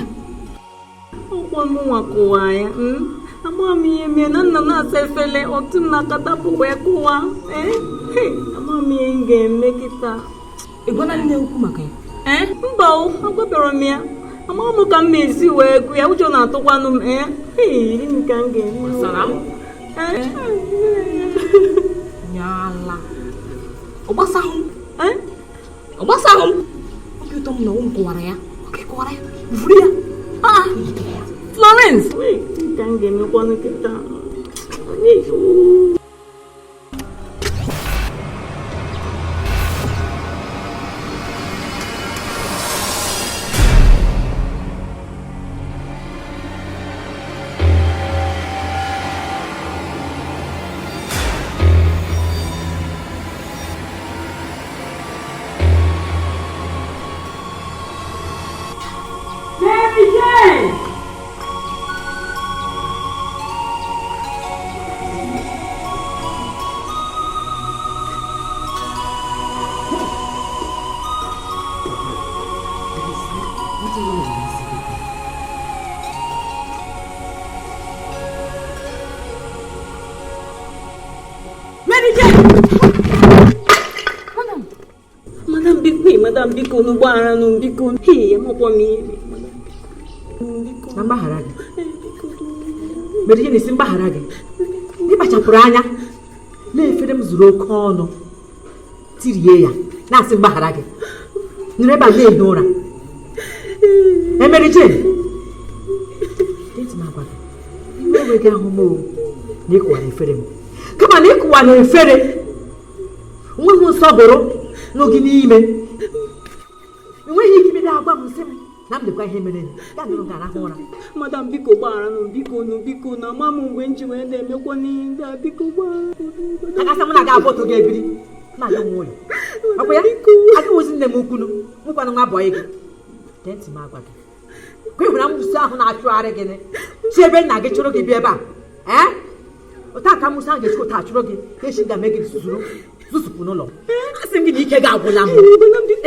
Ọkwa mụnwa kụwa ya, ama m ihe mee na nna na-asa efele otu m na-akatapụ wee kụwa. Ama m ihe m ga-eme kịta. Ị gwara nne okwu maka ya? Mba o, agwabịara m ya. Ama m ka m esi wee gụ ya, ụjọ na-atụkwanụ m. Iri m ka m ga-eme. Nyala. Ọ gbasahụ m. Oge ụtọ m na ụmụ kụwara ya. Oge kụwara ya. Vuru ya. Florence! Ka m ga-emekwanụ kịta. Madam biko n'ụgbọala nụ biko amakwa m ihe na mgbaghara gị mere ihe na-esi mgbaghara gị ịkpachapụrụ anya na-efere m zuru oke ọnụ tirie ya na-asị mgbaghara gị nere ebe a na-ehi ụra emere jen agwa gị ime onwe gị ahụ m na ịkụwara efere m kama na ịkụwara efere nweghị nsọpụrụ n'oge n'ime enweghị ike ibido agwa m sị m na m lekwa ihe mere ya nụrụ ga-arahụ ụra. Madam biko gbaghara biko na ama m mgbe m ji wee na-emekwa n'ihe ndị a biko gbaghara. Agasị m na ga abụ otu ga-ebiri ma ya nwe ụlọ ọkwa ya agaghịzi nne m ukwunu nkwanụ nwa bọị gị gee ntị m agwa gị ka ị hụrụ amụsị ahụ na-achụgharị gị si ebe nna gị chụrụ gị bịa ebe a ụta ka amụsị ahụ ga-esi ụta achụrụ gị ka echi ga-eme gị zụsụpụ n'ụlọ asị m gị na ike ga-agwụla m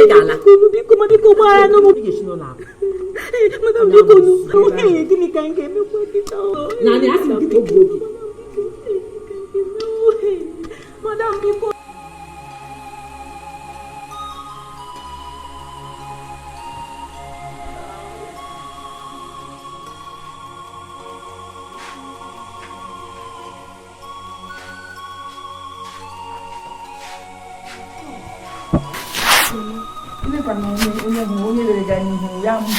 ị ga-ala ị ga-esi n'ụlọ ahụ gịnị ka m ga-emekwa kịta naanị asị m gị ka ogbu oge Madam biko onye lere ga n'ihu ya mbụ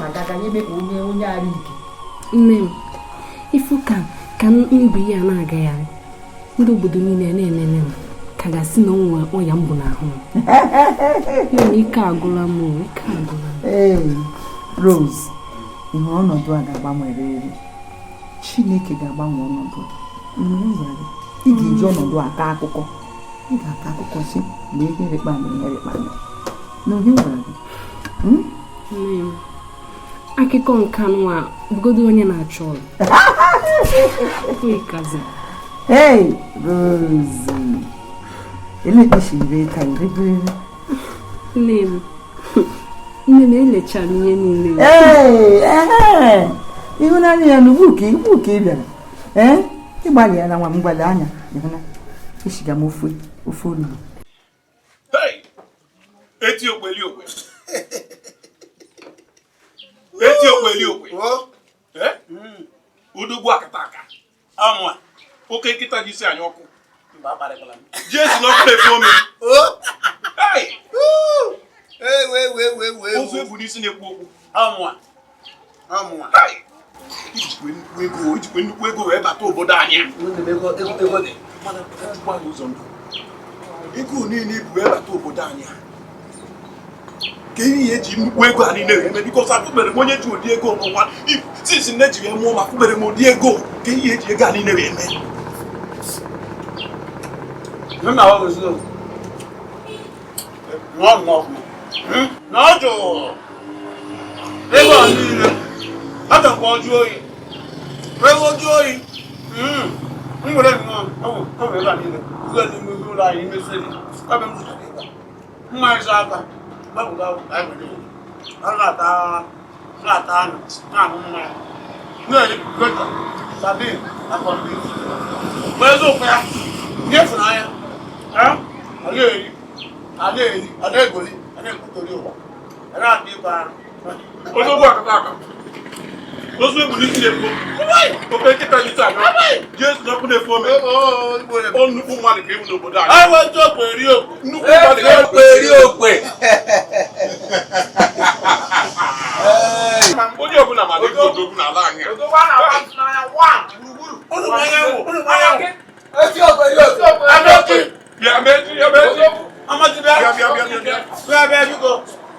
agaga emekpa onye ara ike nne m ifu ka mbụ ihe a na-agaghị ndị obodo niile na-enene m ka ga-asị na ọnwa ọya mbụ n'ahụ m ike agụla m Rose ihe ọnọdụ a ga-agbanwere Chineke ga-agbanwe ọnọdụ ị ga-eji ọnọdụ aka akụkọ ị ga-aka akụkọ si mgbe ihe rekpa na onye gwara gị akụkọ nke nwa bugodo onye na-achọ ọrụ hey Rosie elekpechiri ka irebere nne m elechara ihe niile ịhụnanya ya n'ugbu ka ị bịara ịgbalị ya na nwa m gbalị anya ịhụna eshiga m ofe olugbo eti okwe udugbu akataka amụa oke nkịta ji isi anya ọkụ jesu n'ọkụ na-efe ome ozu ebu n'isi na-ekwu okwu amụa ijikwe nnukwu ego wee bata obodo anyị ego niile ibu wee bata obodo anyị ka ihe eji nnukwu ego a niile eme biko sa akpụkpere m onye ji ụdị ego n'ụwa sinsi nne jiri mụọ ma akpụkpere m ụdị ego ka ihe eji ego a niile eme n'ọjụ ego a niile achọkwa ọjụ oyi ego ọjụ oyi nwere nnọọ ego a niile ụlọ n'ime ụlọ anyị mesịrị ebe m zụtara ego mma ịzụ aka Those people need to go. Okay, get on your time. Just not put it for me. Oh, no woman came to Boda. I want to pay you. No woman came to pay you. What you open up? I didn't go to Boda.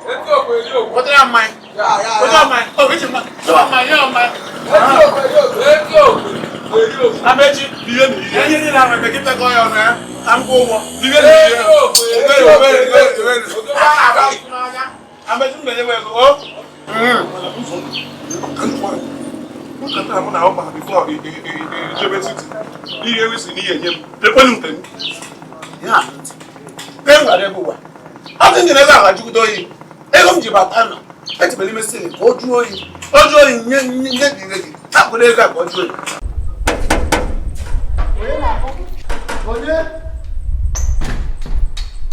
What am I? Oh, which one? So am I? I bet you didn't have a get going on there. I'm going. I bet you many ways. Look at that one out before the city. Here is in here. The Wellington. Yeah. Then whatever. I think you never had you doing. Ego mjibatana eti beli mesele oju oyi nye diregi akule ga oju oyi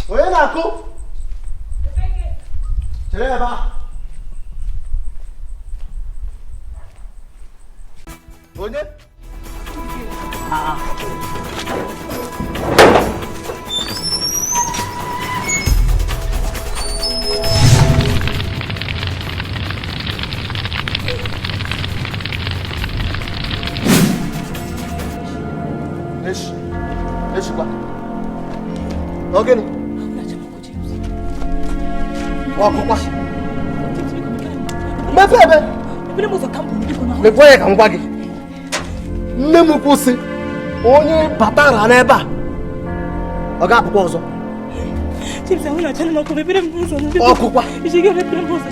oye na ko chere ba onye Eshikwa. Ogeni. Wakukwa. Mefebe. Mefoye ka ngwa gị. Nne m kwụsị. Onye batara n'ebe a. Ọ ga-apụkwa ọzọ. Chips, ahụ na channel ọkụ mepere m ụzọ. Ọkụkwa. Iji ga-emepere m ụzọ.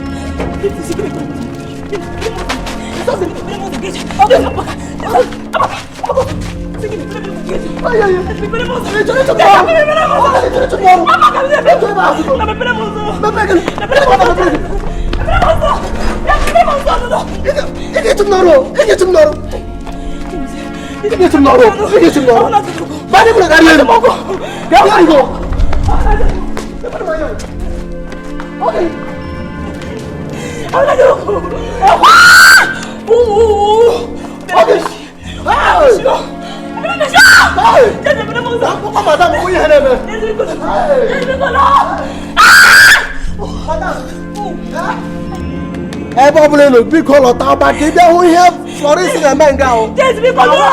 Ebe ọ bụla elu biko lọta ọba ka ị bịa hụ ihe Florence na-eme nga ahụ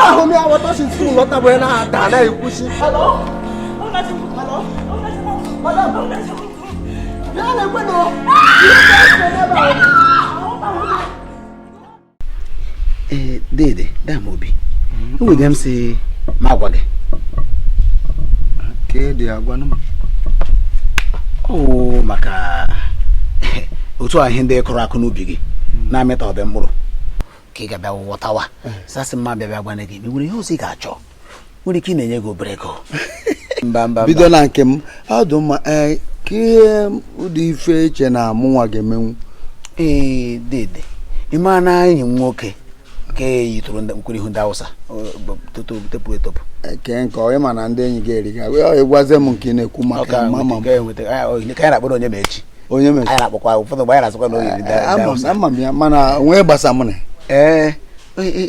ahụ m ya wata si skul lọta bụ na ada na-ekwusi Dede Damobi, who them say Magwage? Ke dị agwa nụ. Oh, maka otu ahụ ndị kụrụ akụ n'ubi gị na-amịta ọbịa mkpụrụ ka ị ga-abịa ghọtawa sasị mma bịa gwana gị nwere ihe ozi ị ga-achọ nwere ike ị na-enye gị obere ego mba bido na nke m ọdụ mma ka ihe ụdị ife iche na mụnwa ga-emenwu dede ịma na enyi m nwoke ka yitụrụ nkwere ihu ndị Awụsa tepụ etopụ ke nke onye ma na ndị enyi gị eriga ịgwazie m nke ị na-ekwu maka mama m ka anyị na-akpọrọ onye mechi onye mechi anyị na-akpọkwa ụfọdụ mgbe anyị na-asịkwa na oyi ama m ya mana onwe gbasa m na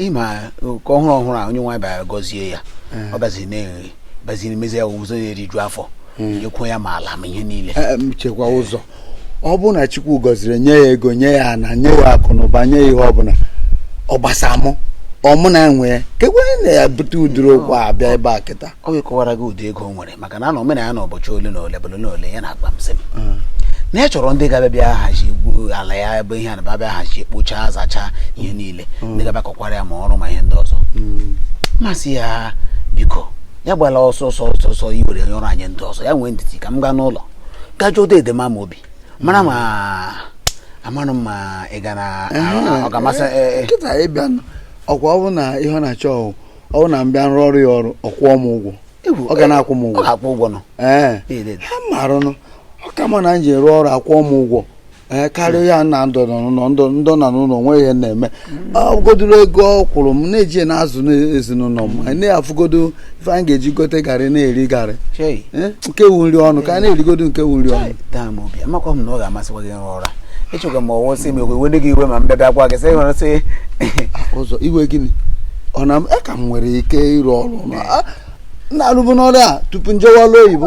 ịma ka ọhụrụ a onye nwaanyị bịara gọzie ya ọ baziri mezi ya ụzọ na-eriju afọ nyekwu ya ma ala ma ihe niile chekwa ụzọ ọ bụ na Chukwu gọziri nye ya ego nye ya ana nye ya akụ na ụba nye ya ihe ọbụla ọ gbasa mụ ọmụ na enwe kekwe na ya bute ụdịrị okwu abịa ebe a kịta ọ ga-ekọwara gị ụdị ego o nwere maka na anọ omenala ya na ụbọchị ole na ole bụrụ na ole ya na-agba m sị m na ya chọrọ ndị ga-abịa hazi ala ya ebe ihe a na-abịa hazi kpocha zacha ihe niile ndị ga-abịa kọkwara ya ma ọrụ ma ihe ndị ọzọ mmasị ya biko ya gbala ọsọ iwere onye ọrụ anyị ndị ọzọ ya nwee ntịtị ka m gaa n'ụlọ gajụọ dede ma obi mara ma amanụ ma ị ga na ọ ga-amasị nkịta ịbịa ọkwa ọ bụ na ihe ọ na-achọ ọ bụ na mbịa nrụ ọrụ ya ọrụ ọkwụọ m ụgwọ ọ ga na-akwụ m ụgwọ ọ ga-akwụ ụgwọ nọ ha marụnụ ọ ka ma na m ji rụọ ọrụ akwụọ m ụgwọ karịa ya na ndọ na n'ụlọ nwe ihe na-eme ọgodoro ego ọ kwụrụ m na-eji na-azụ n'ezinụlọ m anyị na-afụgodo ife anyị ga-eji gote garị na-eri garị nke wu nri ọnụ ka anyị na-erigodo nke wu nri ọnụ obi amakwa m na ọ ga-amasịkwa gị nrụ ọrụ ịchọga m ọwụ sị m wede gị iwe ma m bịa gwa gị sị nwere sị ụzọ iwe gịnị ọ na ka m nwere ike ịrụ ọrụ na-arụbụ n'ọrụ a tupu njewe ọrụ oyibo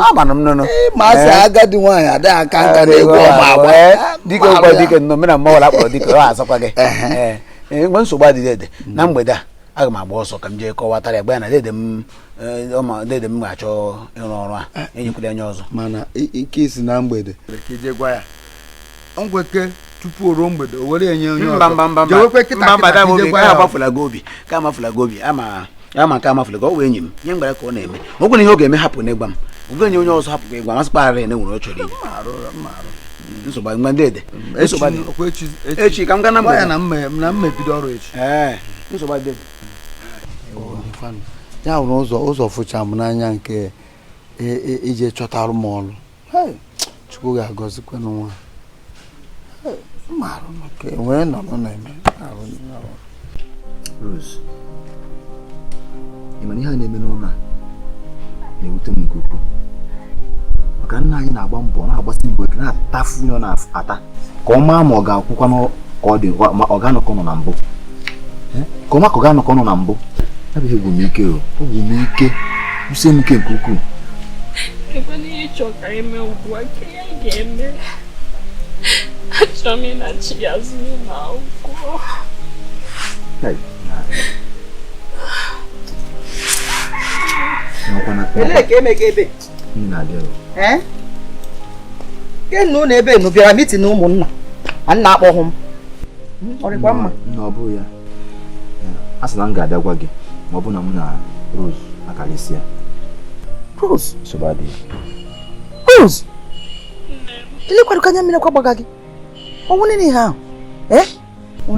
ma a sị agadi nwaanyị adịghị aka nka na ego ọma agba dike ụkwa dike nọ mena mmawala kpọrọ dike ọ asakwa gị mgbe nsogbu adịghị ede na mgbede a aga m agba ọsọ ka m jee kọwatara ya gba ya na dede m ga-achọ ịrụ ọrụ a enyekwara anya ọzọ mana ike isi na mgbede gwa ya ngweke tupu ruo mgbede o were enye onye ọzọ ka amafula gị obi ama nke amafula gị ọ wee enyi m nye mgbara ka ọ na-eme ọ gwara ihe ọ ga-eme hapụ n'ịgwa m oge enye onye ọzọ hapụ ka ịgwa masịkparara ya na enwere ọ chọrọ ije nsogbu mgbe ndị ede echi ka m gaa na mgbede na mmebido ọrụ echi nsogbu dị ya hụrụ ụzọ fụcha m n'anya nke ije chọtarụ m ọrụ Chukwu ga-agọzikwanụ nwa marụ maka enwere nọrọ na-eme Rose ị mana ihe a na-eme n'ụlọ a na-ewute m nke ukwuu maka nna anyị na-agba mbọ na-agbasi mbọ ike na-atafu ihe ọ na-ata ka ọ maa ma ọ ga-akwụkwa ka ọ dị ma ọ ga-anọkọ nọ na mbụ ka ọ ma ka ọ ga-anọkọ nọ na mbụ ya bụ ihe gwụ m ike o gwụ m ike usie m ike nke ukwuu achọrọ m ịnachi ya azụ n'ụlọ akwụkwọ Ele ka emega ebe ke nnu na ebe nu bịara mitin na ụmụnna nna akpọghụ m ọrịkwa mma na ọ bụ ya a sị na m ga-abịa gwa gị ma ọ bụ na m na Rose akarịsịa Rose sobadị Rose ilekwarụ ka anya mmiri kwa gbaga gị ọnwụ nene ihe ahụ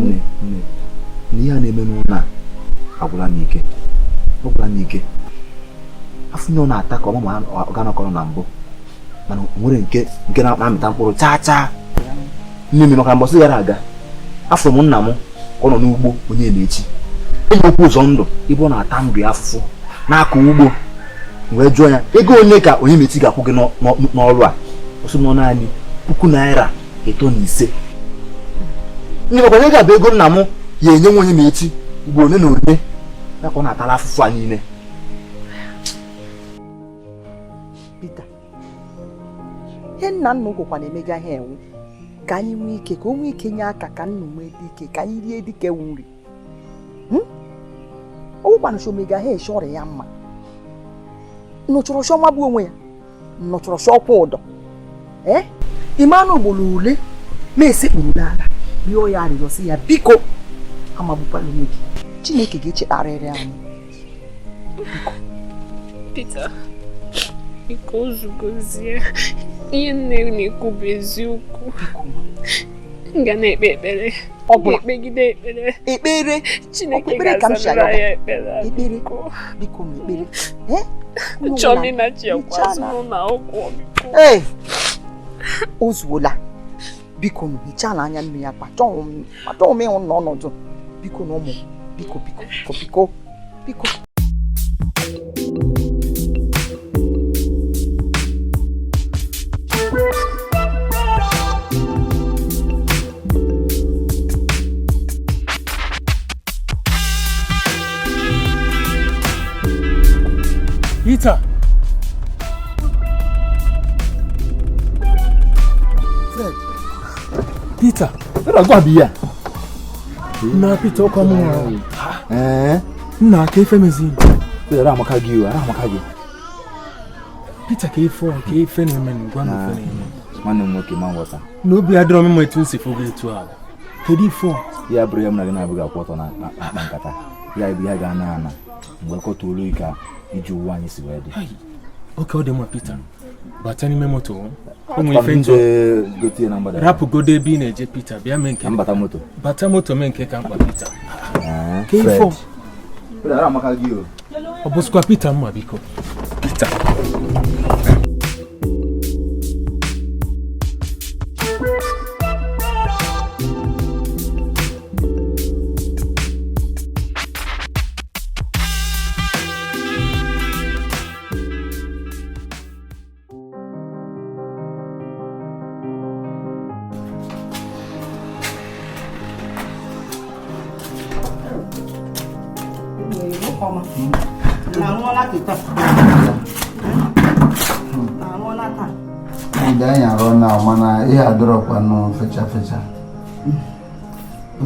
nne na ihe a na-eme n'ụlọ a agwụla m ike ọ gwụla m ike afọ nye ọ na-ata ka ọmụma ọ ga-anọkọrọ na mbụ mana nwere nke na-amịta mkpụrụ chaa mmemme maka mbọsị gara aga afọ m nna m ka ọ nọ n'ugbo onye na-echi enyi okwu ụzọ ndụ ebe ọ na-ata ndụ ya afụfụ na-akọ ugbo wee jụọ ya ego onye ka onye mechi ga-akwụ gị n'ọrụ a ọsọ nọ naanị $3,500 ndị makwa onye ga-abụ ego nna m ya enye nwa onye mechi ugbo one na one ya ka ọ na-atara afụfụ a niile ihe nna nna ụgwọkwa na-emega ha enwe ka anyị nwee ike ka o nwee ike nye aka ka nna nwee dike ka anyị rie dike ewu nri ọgwụkwana shi omega ha eshi ọrịa ya mma nnụchụrụ shọ nwa bụ onwe ya nnụchụrụ shọ ọkwa ụdọ imanụ ugboro ule ma esekpuru n'ala rịọ ya arịrịọ sị ya biko amagbukwala onwe gị Chineke ga-echekparịrị anyị Peter biko ozugozie ihe nne na-ekwu bụ eziokwu. Nga na-ekpe ekpere ekpegide ekpere Chineke ga-azara ya ekpere biko ekpere chọrọ na chi akwasị na ụkwụ biko ozuola biko m hichala anya mmiri ya kpachọọ m ịhụ n'ọnọdụ biko na ụmụ biko Peter. Fred. Peter. Where are you going? Na Peter come on. Na ke femezi. Peter amaka gi. Peter ke fenomen gwa no fenomen. Man no ke man wasa. No bi adro me matu si fogu to ha. Kedi fo. Ya bro yam na buga kwoto na nkata. Ya bi ya ga na. Mgbe ko to lu ika iju wanyi si wedi. Okay, ode mo Peter. Batani me moto. Onwe fenjo. Gotie na mbada. Rap gode bi na je Peter. Bia menke. Mbata moto. Bata moto menke kan pa Peter. Fred. Peter ara maka gi o. Oboskwa Peter mo biko. Peter. Ndanya rona mana ihe adọrọkwa no fecha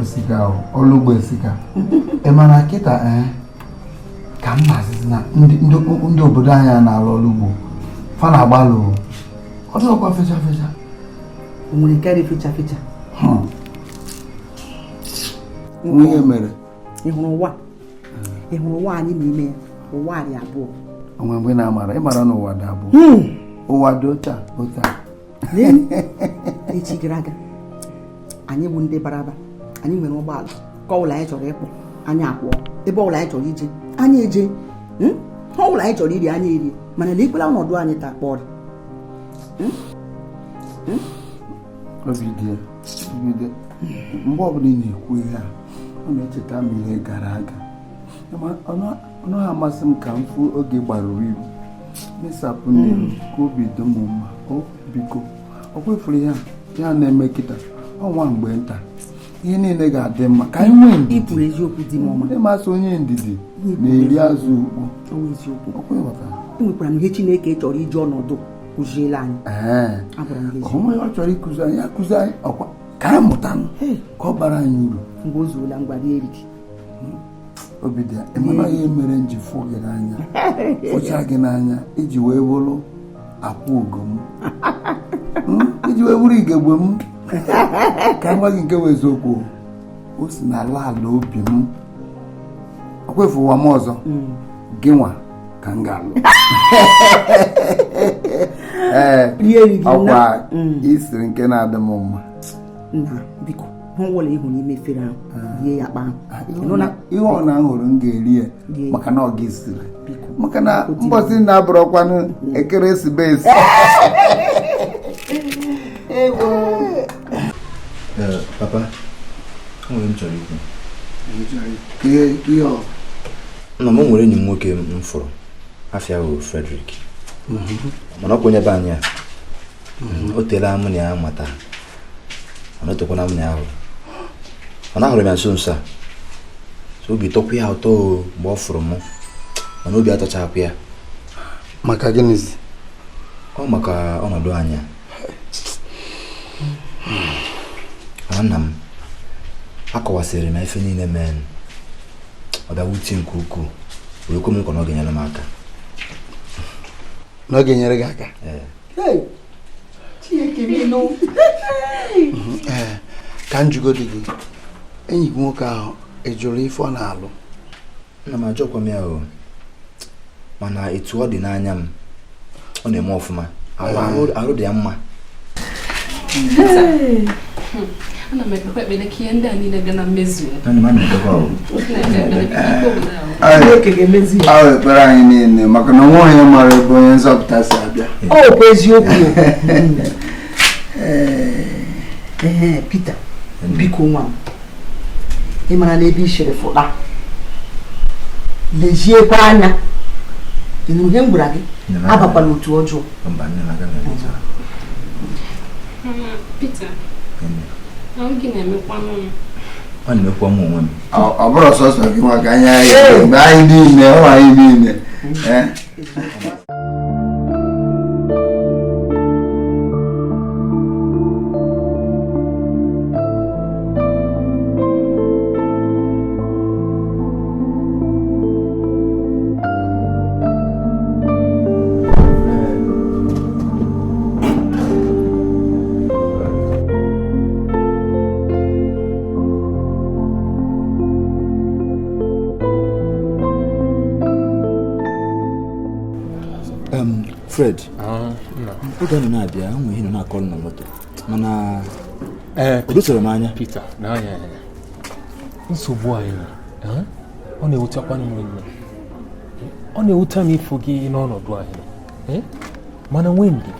osika olugbo osika mana kita ka mmazi na ndị obodo anya na-alụ olugbo fa na agbalụ ọdọkwa fecha nwere kari fecha ihe mere ịhụrụ ụwa anyị n'ime ụwa anyị abụọ onwe mgbe na-amara ịmara na ụwa dị abụọ ụwa dị ụta echi gara aga anyị bụ ndị baraba anyị nwere ụgbọala ka ọbụla anyị chọrọ ịkpọ anyị akpọọ ebe ọbụla anyị chọrọ ije anyị eje ọbụla anyị chọrọ iri anyị eri mana na ikwela ọnọdụ anyị taa kpọrọ mgbe ọbụla ị na-ekwu ihe a ọ na-echeta m ihe gara aga ọ naghị amasị m ka m fụ oge gbarụrụ iru mesapụ n'iru ka obi dị m mma biko ọ kwefuru ya na-eme kịta ọnwa mgbe nta ihe niile ga-adị mma ka anyị nwee ndidi. Ikwuru eziokwu dị m ọma. Ndị masị onye ndidi na-eri azụ ukpo. Enwekwara m ihe Chineke chọrọ iji ọnọdụ kụziela anyị. Onwe ọ chọrọ ịkụzi anyị akụzi anyị ọkwa ka anyị mụta ka ọ bara anyị uru. Mgbe o zuola mgbari eriki obi dị ịmana ihe mere m ji fụ gị n'anya fụcha gị n'anya iji wee bụrụ akwa ugo m iji wee bụrụ igegbe m ka nwa gị nke wee eziokwu o si n'ala obi m ọkwefu ụwa m ọzọ gị nwa ka m ga-alụ ọkwa isiri nke na-adị m mma nna biko nwere ihu n'ime efere ahụ ihe ya kpa ihe ọ na-ahụrụ m ga-eri ya maka na ọ gị siri maka na mbọsị na-abụrọkwanụ ekeresimesi papa nwere m chọrọ ikwu nna m nwere enyi m nwoke m fụrụ afịa ahụ Frederick mana ọ kwenye be anyị o teela m na ya mata mana o tokwana m na ya ahụ mana ahụrụ m ya nso nso a so obi tọkwa ya ụtọ mgbe ọ fụrụ m mana obi atọchapụ ya maka gịnịzi ọ maka ọnọdụ anya nna m akọwasịrị m ife niile mee ọ bịa wuti nke ukwuu wee kwe m nkwa na ọ ga-enyere m aka na ọ ga-enyere gị aka ka m jụgodo gị enyi gị nwoke ahụ ejụrụ ife ọ na-alụ nna m ajọkwa m ya o mana etu ọ dị n'anya m ọ na-eme ọfụma arụ dị ya mma. Ana m ekpekpe ka ihe ndị a niile bịa na mmezu. Ahụ ekpere anyị niile maka na onwe onye mara ebe onye nzọpụta si abịa. Ọ bụ eziokwu. Peter, biko nwa m, ị mara na ebe i shere fụta leziekwa anya. Ị nụrụ ihe m gwara gị abakwala otu ọjọọ. Peter, gị na-emekwa m. Ọ na-emekwa m onwe m. Ọ bụrụ sọsọ gị maka anya anyị mgbe anyị niile ọ anyị niile. Fred, oge ọ na-abịa enwe ihe nọ na-akọrọ na moto mana o dosoro m anya. Peter, n'anya nsogbu anyị ọ na-ewutekwa m nne, ọ na-ewute m ịfụ gị n'ọnọdụ anyị mana nwee ndidi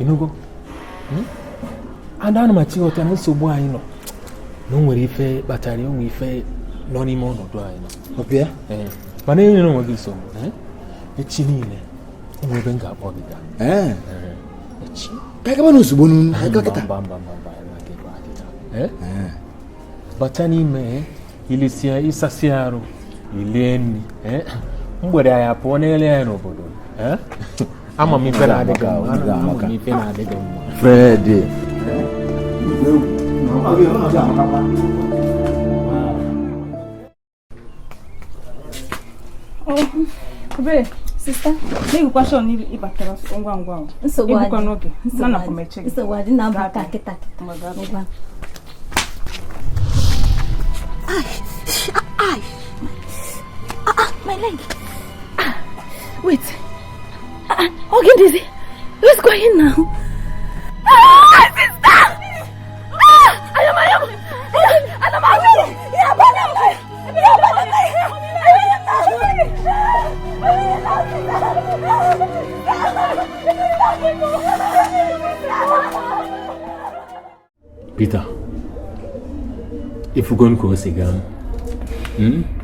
ịnụgo ana m achịghọta na nsogbu anyị nọ na o nwere ife kpatara onwe ife nọ n'ime ọnọdụ anyị nọ mana enye na onwe gị nsogbu echi niile enwe ebe m ga-akpọ gị gaa echi ka gaba n'ozugbo bata n'ime ilisia ịsasị arụ ilie nri mgbede anyị apụọ n'ele anyị n'obodo ama m ife na-adịghị mma. Fred, Sister, maybe question ni ibatara ngwa ngwa. Nsogbu adị. Ebuka n'oge. Nana kwa meche. Nsogbu adị na abaka kita. Ngwa. Ai. My leg. Wait. Okay, Dizzy. What's going now? Sister! Ayam. Peter, if we're going to go again,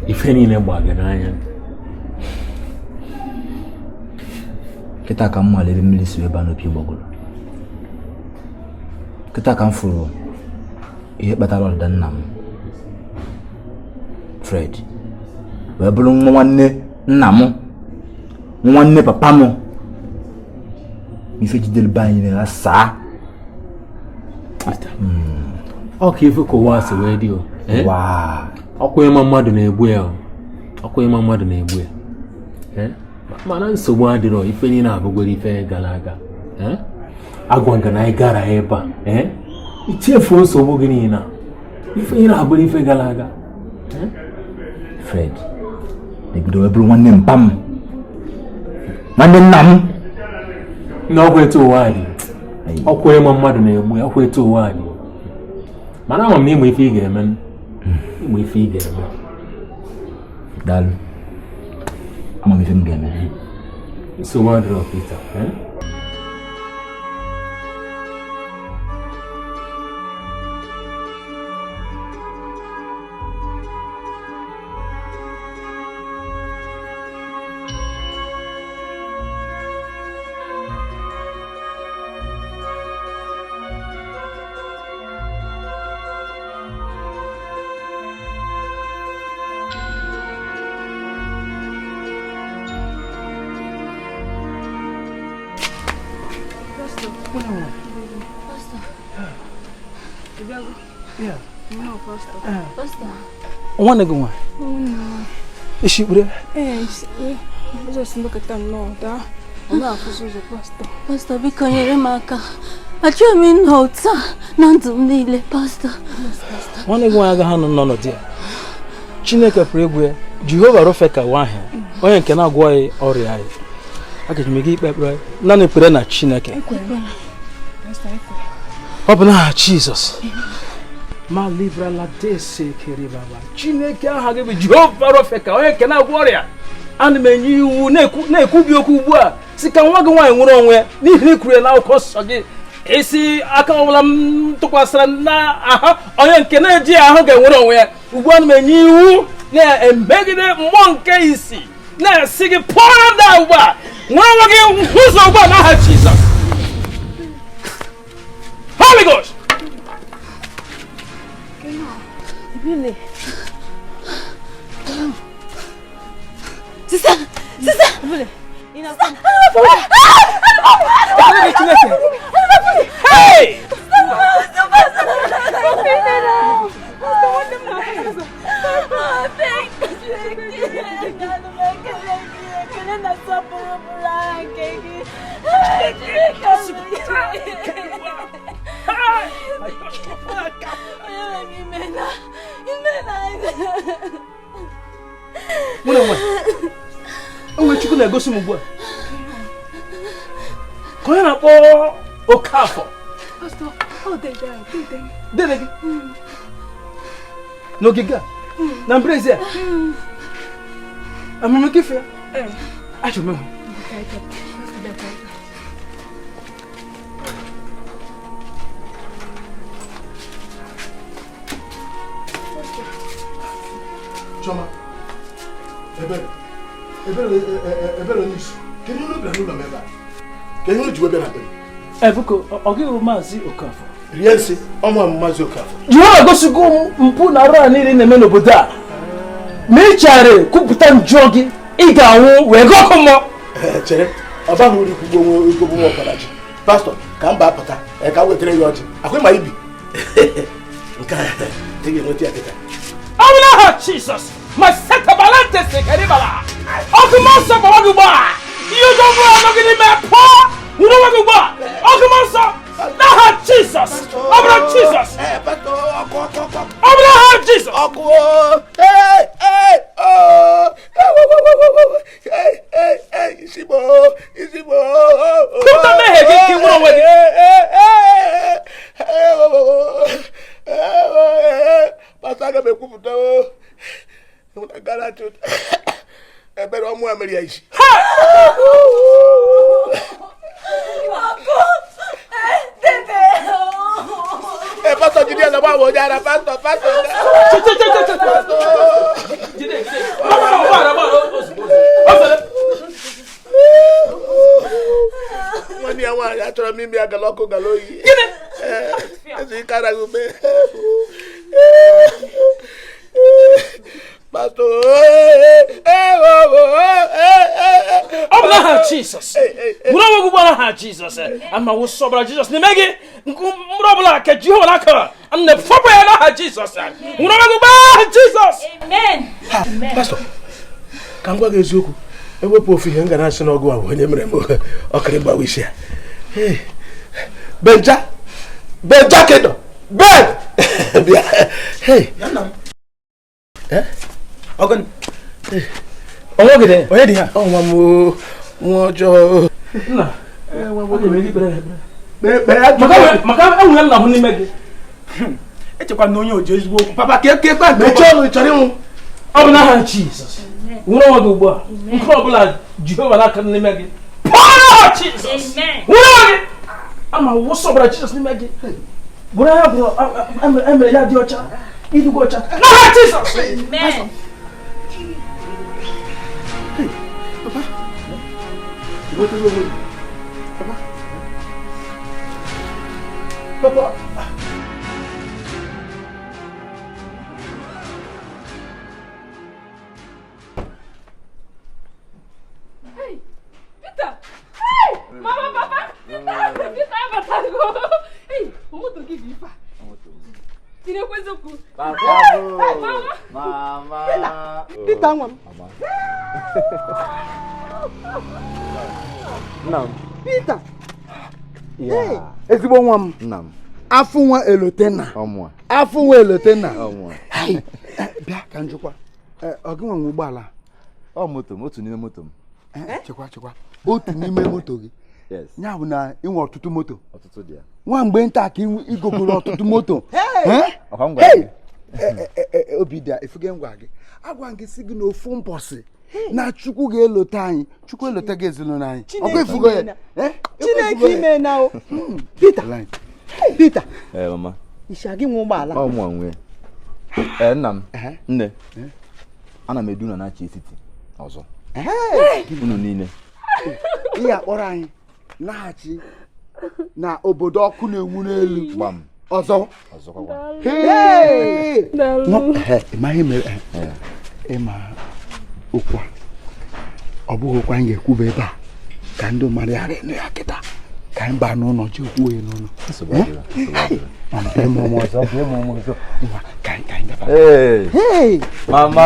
if any number again, kita akan mulai memilih sebab no piubogol. Kita akan furu, ia batalor dan nam. Fred, belum mewanne namu, mewanne papamu. Mifeji del banyi na sa. Okay, if you go watch the radio, wow. Ọkwa ịma mmadụ na-egbu ya. Mana nsogbu adịrọ ife niile abụgoro ife gara aga. Agwa nga na anyị gara ebe a. Ichefu nsogbu gị niile. Ife niile abụrụ ife gara aga. Fred, nebido eburu nwanne mpam. Nwanne nna m. Na ọkwa etu ụwa dị. Ọkwa ịma mmadụ na-egbu ya, ọkwa etu ụwa dị. Mana ama m na ịma ife ị ga-eme. Dal. Ama m ife m ga-eme. So what do Peter? One ago, is she with just look at them, no, that. Pastor, because you're a marker. I dream in hotel, none to me, Pastor. One ago, I got none of dear. Chineke pray where Jehovah Rofeka one him. When cannot go or aga m ege ikpe ekpere naanị ekpere na Chineke ọ bụ n'aha Jizọs ma libra la dese kere baba Chineke aha gị bụ Jehova Rafa ka onye nke na-agwọ ọrịa ana m enye iwu na-ekwubi okwu ugbu a si ka nwa gị nwaanyị nwere onwe ya n'ihi na ikwuru na akwụkwọ nsọ gị isi aka ọbụla m tụkwasịra na aha onye nke na-eji ahụ ga-enwere onwe ya ugbu a na m enye iwu na-emegide mmụọ nke isi na-esi gị pụọ na ugbu a nwere onwe gị ụzọ ugbu a n'aha Jizọs Holy Ghost Really? Sister! Really? You know, hey! Onwe Chukwu na-egosi m ugbu a ka onye na-akpọ Okafọ dede gị n'ogige a na mberezi a amụmụ nke ife ya achọ m ịhụ Choma, ebere n'isi. Kedu ihe bịara n'ụlọ m ebe a? Kedu ihe ji wee bịa na be m? Biko, ọ gịghị Maazị Okafọ. Rie nsị, ọnwa m Maazị Okafọ. Jehova egosigo mpụ na arụ a niile na-eme n'obodo a. Ma ị chara kwupụta njọ gị, ị ga-anwụ wee gụọ ọkụ mmụọ. Chere, ọ baghị uru ikwugbo nwa ọkara ji. Pastọ, ka m baa pụta, ka m wetara ya ọjị. Akwa ma ibi. Nke a, ị ga-enweta ya kịta. Ọbụla Jesus, ma setabalante sekeribala. Ọkụmọsọ gbara gị gbaa. Ihe ụjọ bụrụ anọ gị n'ime pụọ. Wuru onwe gị gbaa. Ọkụmọsọ n'aha Jesus. Ọbụla Jesus. Ọbụla ha Jesus. Ọkụ. Izigbo. Kwupụta mmehie gị ka ị nwere onwe gị. Pasa aga m ekwupụta gara ebere ọmụ ya mere ya isi. Pastor jide ya na gba wo jara pastor. Jide. Nwanyị ya nwaanyị achọrọ m ime ya gala ọkụ gala oyi. Ezu ike araghị ume. Pastor, ọbụla Jesus. Bụrụ onwe gị gbara ha Jesus. Ama wụ sọbara Jesus n'ime gị. Mụrụ ọbụla ka Jehova n'aka. Nne fọpụ ya n'aha Jesus. Bụrụ onwe gị gbara Jesus. Amen. Pastor, ka m gwa gị eziokwu. Ewepụ ofu ihe m gara asị n'ọgụ ahụ onye mere m ọkịrị gbawa isi ya. Benja kedo. Ben! Bịa. Ọgọn. Onwe gị dị? Onye dị ha? Ọnwa m nwa ọjọọ. Nna. Maka enwe m na-ahụ n'ime gị. Echekwa na onye oji ezigbo okwu. Papa ka ekpe mechie ọnụ chọrọ ịnwụ. Ọ bụ n'aha Jizọs. Nwere onwe gị ugbu a. Nke ọbụla Jehova n'aka n'ime gị. Pụọ n'aha Jizọs. Nwere onwe gị. Ama wụsọ ọbara Jizọs n'ime gị. Bụrụ ya bụrụ emere ya dị ọcha. Idugo ọcha. N'aha Jizọs. Amen. Papa. Papa. Hey, Peter! Hey! Mama, Papa! Peter, Abatago! Hey, vamos to give you fa. Tire coisa com. Mama. Peter, mama. Nam. Peter. Yeah. Ezigbo nwa m. Nam. Afụ nwa elotena. Ọmụ. Afụ nwa elotena. Ọmụ. Hey. Bịa ka njikwa. Ọ gị nwa ụgbọala. Ọ moto n'ime moto m. Chekwa. otu n'ime moto gị ya bụ na inwe ọtụtụ moto nwa mgbe nta ka igogoro ọtụtụ moto obi dị efuge ngwa gị agwa gị si gị na ofu mbọsị na Chukwu ga-elota anyị Chukwu elota gị ezinụlọ anyị ọkwa efugo ya Chineke ime na o Peter mama isha gị nwe ụgbọala ọmụ onwe nna m nne ana m eduna na chi etiti ọzọ unu niile ihe akpọrọ anyị na-achị na obodo ọkụ na-enwu n'elu gbam ọzọ ịmaghị mere ịma okwu ọ bụghị okwu anyị ga-ekwuba ebe a ka ndị mmadụ ghara ịnụ ya kịta ka anyị baa n'ụlọ ji okwu onye n'ụlọ ka anyị gaba mama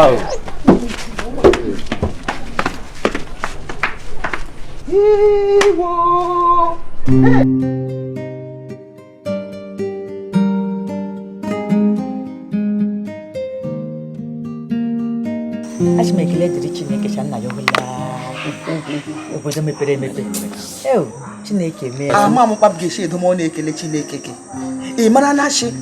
Acho que ele é direitinho, né? Que já não é o obodo mepere emepe. Chineke mee. Ama m kpab ga-esi edo m ọ na-ekele Chineke ke. Ị mara na shi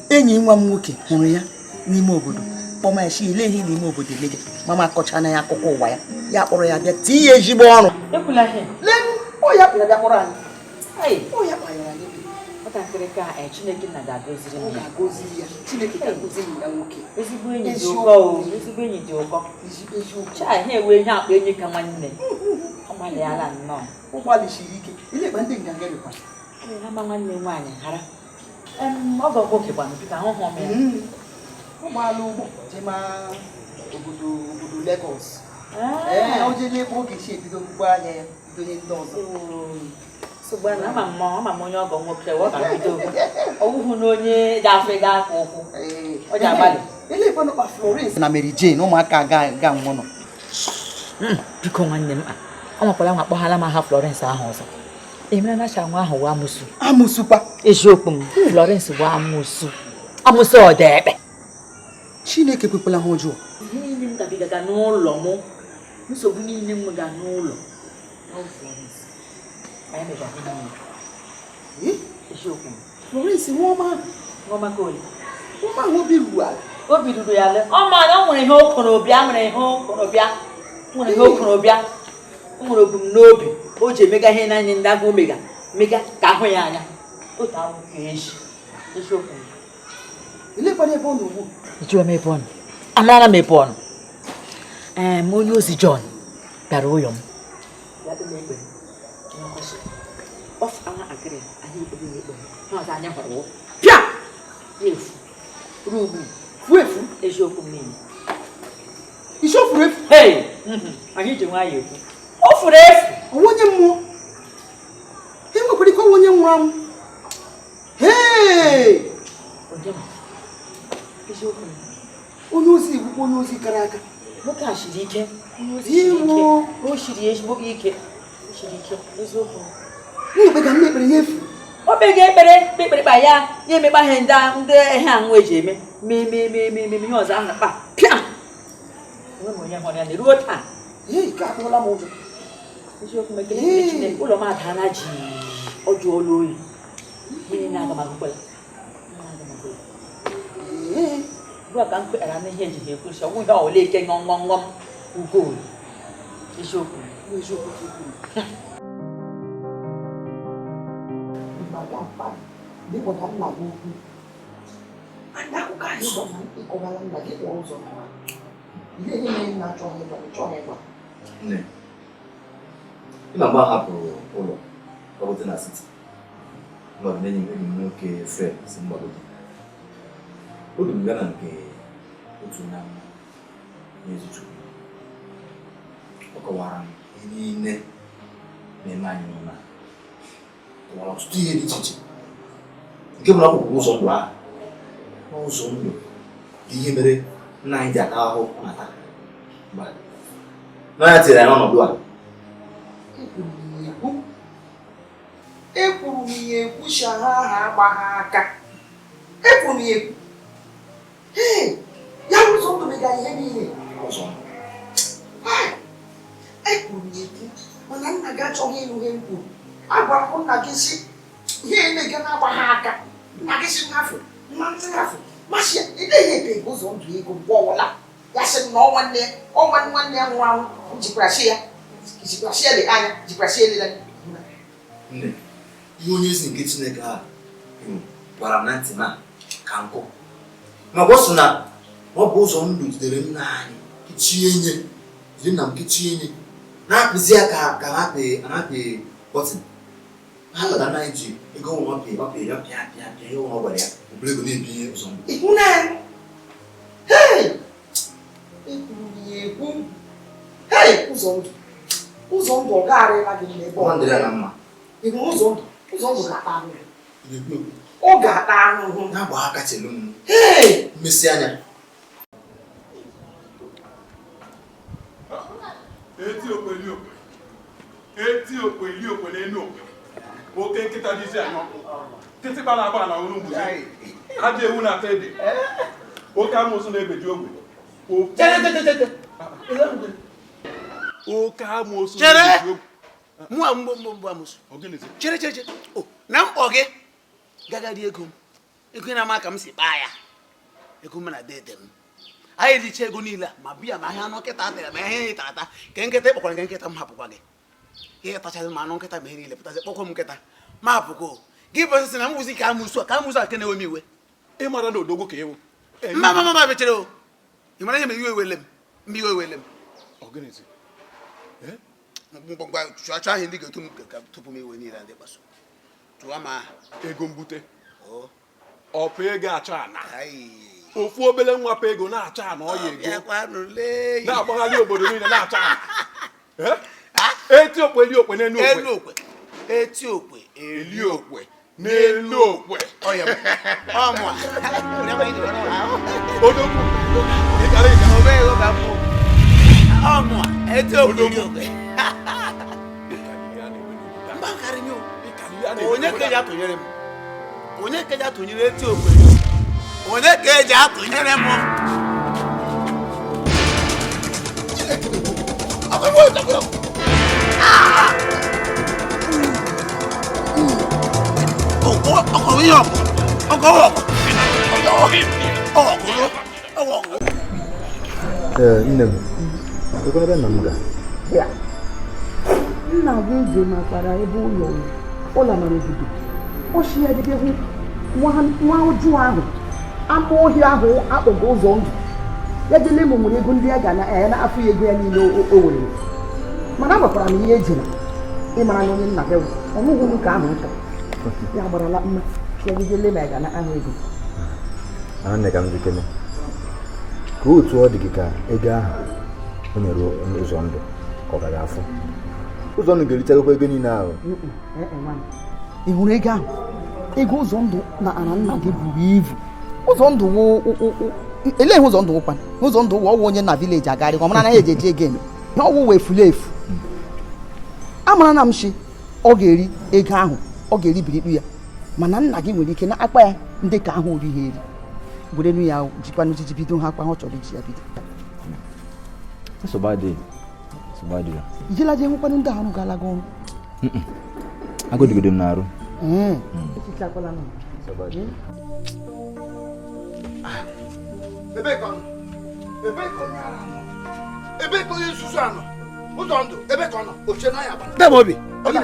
enyi nwa m nwoke hụrụ ya n'ime obodo. Kpọma ya shi ile ihe n'ime obodo leje. Mama akọcha na ya akụkọ ụwa ya. Ya kpọrọ ya bịa tie ya ezigbo ọrụ. Ekwula ihe. Lee, ọ ya bịa kpọrọ anyị. Ọ ya kpanyere anyị. Nwatakịrị ka Chineke na ga-agọziri m. Ọ ga-agọzi ya. Chineke ga-agọzi ya nwoke. Ezigbo enyi dị ụkọ o. Ezigbo enyi dị ụkọ. Chaa ihe ewe ihe akpa enyi ka nwanne. Ọ gbalịala nnọọ. Ọ gbalịsiri ike. Ilekwa ndị nganga dịkwa. Ha ma nwanne nwaanyị hara. Ọ ga nwoke gbanụ bika ahụ hụ m ya. Ọ gbaala ụgbọ jema obodo Lagos. O jeje ebe ọ ga-esi ebido gbugbo anya ya bidonye ndị ọzọ. Sogbana ama m onye ọgọ nwoke ọ ga-ebido ọwụhụ na onye ga-afega aka ụkwụ. Ọ ji agbalị. Ilekwa n'ọkpa Florence na Mary Jane ụmụaka ga nwụọ nọ. Biko nwanne m ọ makwara nwa kpọhala m aha Florence ahụ ọzọ. Emere na nwa ahụ wa amụsụ. Amụsụkwa. Eziokwu m Florence wa amụsụ. Amụsụ ọdebe. Chineke kwekwala ha ọjọọ. Ihe niile m gabigaga n'ụlọ m. Nsogbu niile m ga n'ụlọ. Florence. Anyị mejọrọ ihe. Eziokwu m. Florence nwa ka ole. Nwa ahụ obi ruru ala. Obi ruru ya le. Ọ ma na o nwere ihe okorobịa nwere ihe okorobịa. Nwere ihe okorobịa. Nwere obumnobi o ji emega ihe n'anya ndị agụ omega mega ka ahụ ya anya otu ahụ ka eji eziokwu ilekwana ebe ọ nọ ugbu ijiwa m ebe ọ nọ amara m ebe ọ nọ onye ozi John gara ụlọ m pịa efu rubu fuefu eziokwu m niile isi o furu efu anyị ji nwayọ ekwu o furu efu onye mmụọ e nwekwara ike onye nwụrụ anwụ onye ozi igbo onye ozi kara aka nwoke a shiri ike o shiri ezigbo ike eziokwu na-ekpega ndị ekpere ya efu o kpega ekpere kpa ya emekpa ihe ndị ihe anwụ eji eme mee ihe ọzọ ahụ kpa pịa onwe m onye hụrụ ya na-eruo taa ka akpụrụla m ụjọ eziokwu mekele Chineke ụlọ m adaala ji ọjụ olu oyi mmiri na-aga magụkwala ugbu a ka m kpekara n'ihe eji ha ekwusi ọnwụ ihe ọwụla ike ngọngọngọm ugolu eziokwu dịkọta nna gị ukwu anya akụkọ anyị gbọ na ịkọwara nna gị kwa ụzọ ihe ihe mere nna chọghị ịgba nne ịma mgbe a hapụrụ ụlọ ọbụdị na siti nọdụ n'enyi enyi m nwoke Fred si mgbagodo o duru ya na nke otu na n'ezichu ọ kọwara m ihe niile na-eme anyị n'ụlọ kọwara ọtụtụ ihe dị iche iche nke bụ na ọkpụkpụ ụzọ ndụ ahụ n'ụzọ ndụ ihe mere nna anyị ji ata ahụhụ mata na ya tinyere ya n'ọnọdụ a ekwuru m ya ekwucha ha agba ha aka ekwuru m ya ekwu ya ụzọ ndụ mega ihe niile ọzọ ekwuru m ya ekwu mana nna gị achọghị ịnụ ihe mkpu agwara m nna gị si ihe na-ege na-agba ha aka nna gị si nhafụ nna ntị nhafụ masị ya ị na-enye ebe ụzọ ndụ ego mgbe ọbụla ya sị na nwanne ya nwụrụ anwụ jikwarashi ya dị anya jikwarashi elele nne ihe onye ezi nke Chineke a gwara m na ntị na ka nkụ maka ọ sị na ọ bụ ụzọ ndụ jidere nna anyị kechie enye jiri nna m kechie enye na-apụzi ya ka anapị bọtịn ha lọta na ji ego nwa pịa ya ihe nwa gwara ya obere ego na-ebinye ụzọ ndụ ụzọ ndụ ọ ga-arịla gị n'ebe ọ dịrị na mma ịhụ ụzọ ndụ ga-ata ahụhụ ọ ga-ata ahụhụ na-agba aka chelu m mmesi anya eti okwe ili okwe n'elu okwe oke nkịta dị isi anya ọkụ kịtịkpa na-agba na ọrụ mgbuzi aja ewu na-ata ede oke amụsụ na-ebeji ogbe oke amụsụ na-ebeji ogbe mụ amụsụ chere na mkpọ gị gagadi ego m na-ama ka m si kpaa ya ego m na dede m anyị elicha ego niile ma biya ma ahịa anụ nkịta atara ma ihe ị tata ka nkịta ịkpọkwara gị nkịta m hapụkwa gị ihe tachazi ma anụ nkịta ma ihe niile pụtazi kpọkwa m nkịta ma hapụkwa gị bụ osisi na m gwụzi ka amụsụ a ke na-ewe m iwe ịmara na odogwu ka ewu mma bechere o ị mara ihe ma iwe ewele m chụọ ahụ ndị ga-etu m tupu m iwe niile ndị kpaso chụọ ma ego mbute ọpụ ego achọ ana ofu obere nwapụ ego na-achọ ana ọya ego na-agbagharị obodo niile na-achọ ana eti okwe eli okwe n'elu okwe eti okwe eli okwe n'elu okwe odogwu eti okwe eli okwe onye ka eji atụnyere m onye ka eji atụnyere eti okwe onye ka eji atụnyere m nne m ebe nna m ga nna gị je makwara ebe ụlọ mara obodo ochi ya dịbe hụ nwa ụjụ ahụ ama ohia ahụ akpọgo ụzọ ndụ ya jele m nwere ego ndị a ga na-afụ ya ego ya niile o were mana agbakwara m ihe ejela ịmara na onye nna gị ọnụghị m ka ahụ nchọ ya gbarala mma fiagidele ma ya ga na-ahụ ego nne ka m jikene ka otu ọ dị gị ka ego ahụ o nyere ụzọ ndụ ka ọ gaghị afọ ụzọ ndụ ga-erichagokwa ego niile ahụ ị hụrụ ego ahụ ego ụzọ ndụ na ara nna gị buru ibu ụzọ ndụ ele ụzọ ndụ ụkwa ụzọ ndụ ọwụ onye na vileji agarị ka ọ mara na ya ejeje ego eme na ọwụ wee furu efu amara na m shi ọ ga-eri ego ahụ ọ ga-eri birikpu ya mana nna gị nwere ike na-akpa ya ndị ka ahụ ori ha eri werenu ya jikwa n'ojiji bido ha akpa ha chọrọ iji ya bido ijela je nwekwanụ ndị ahụ galaga ọrụ agụdịgodo m n'arụ ebe ka onye nzuzu anọ ụzọ ndụ ebe ka ọ nọ oche na ya Damobi onye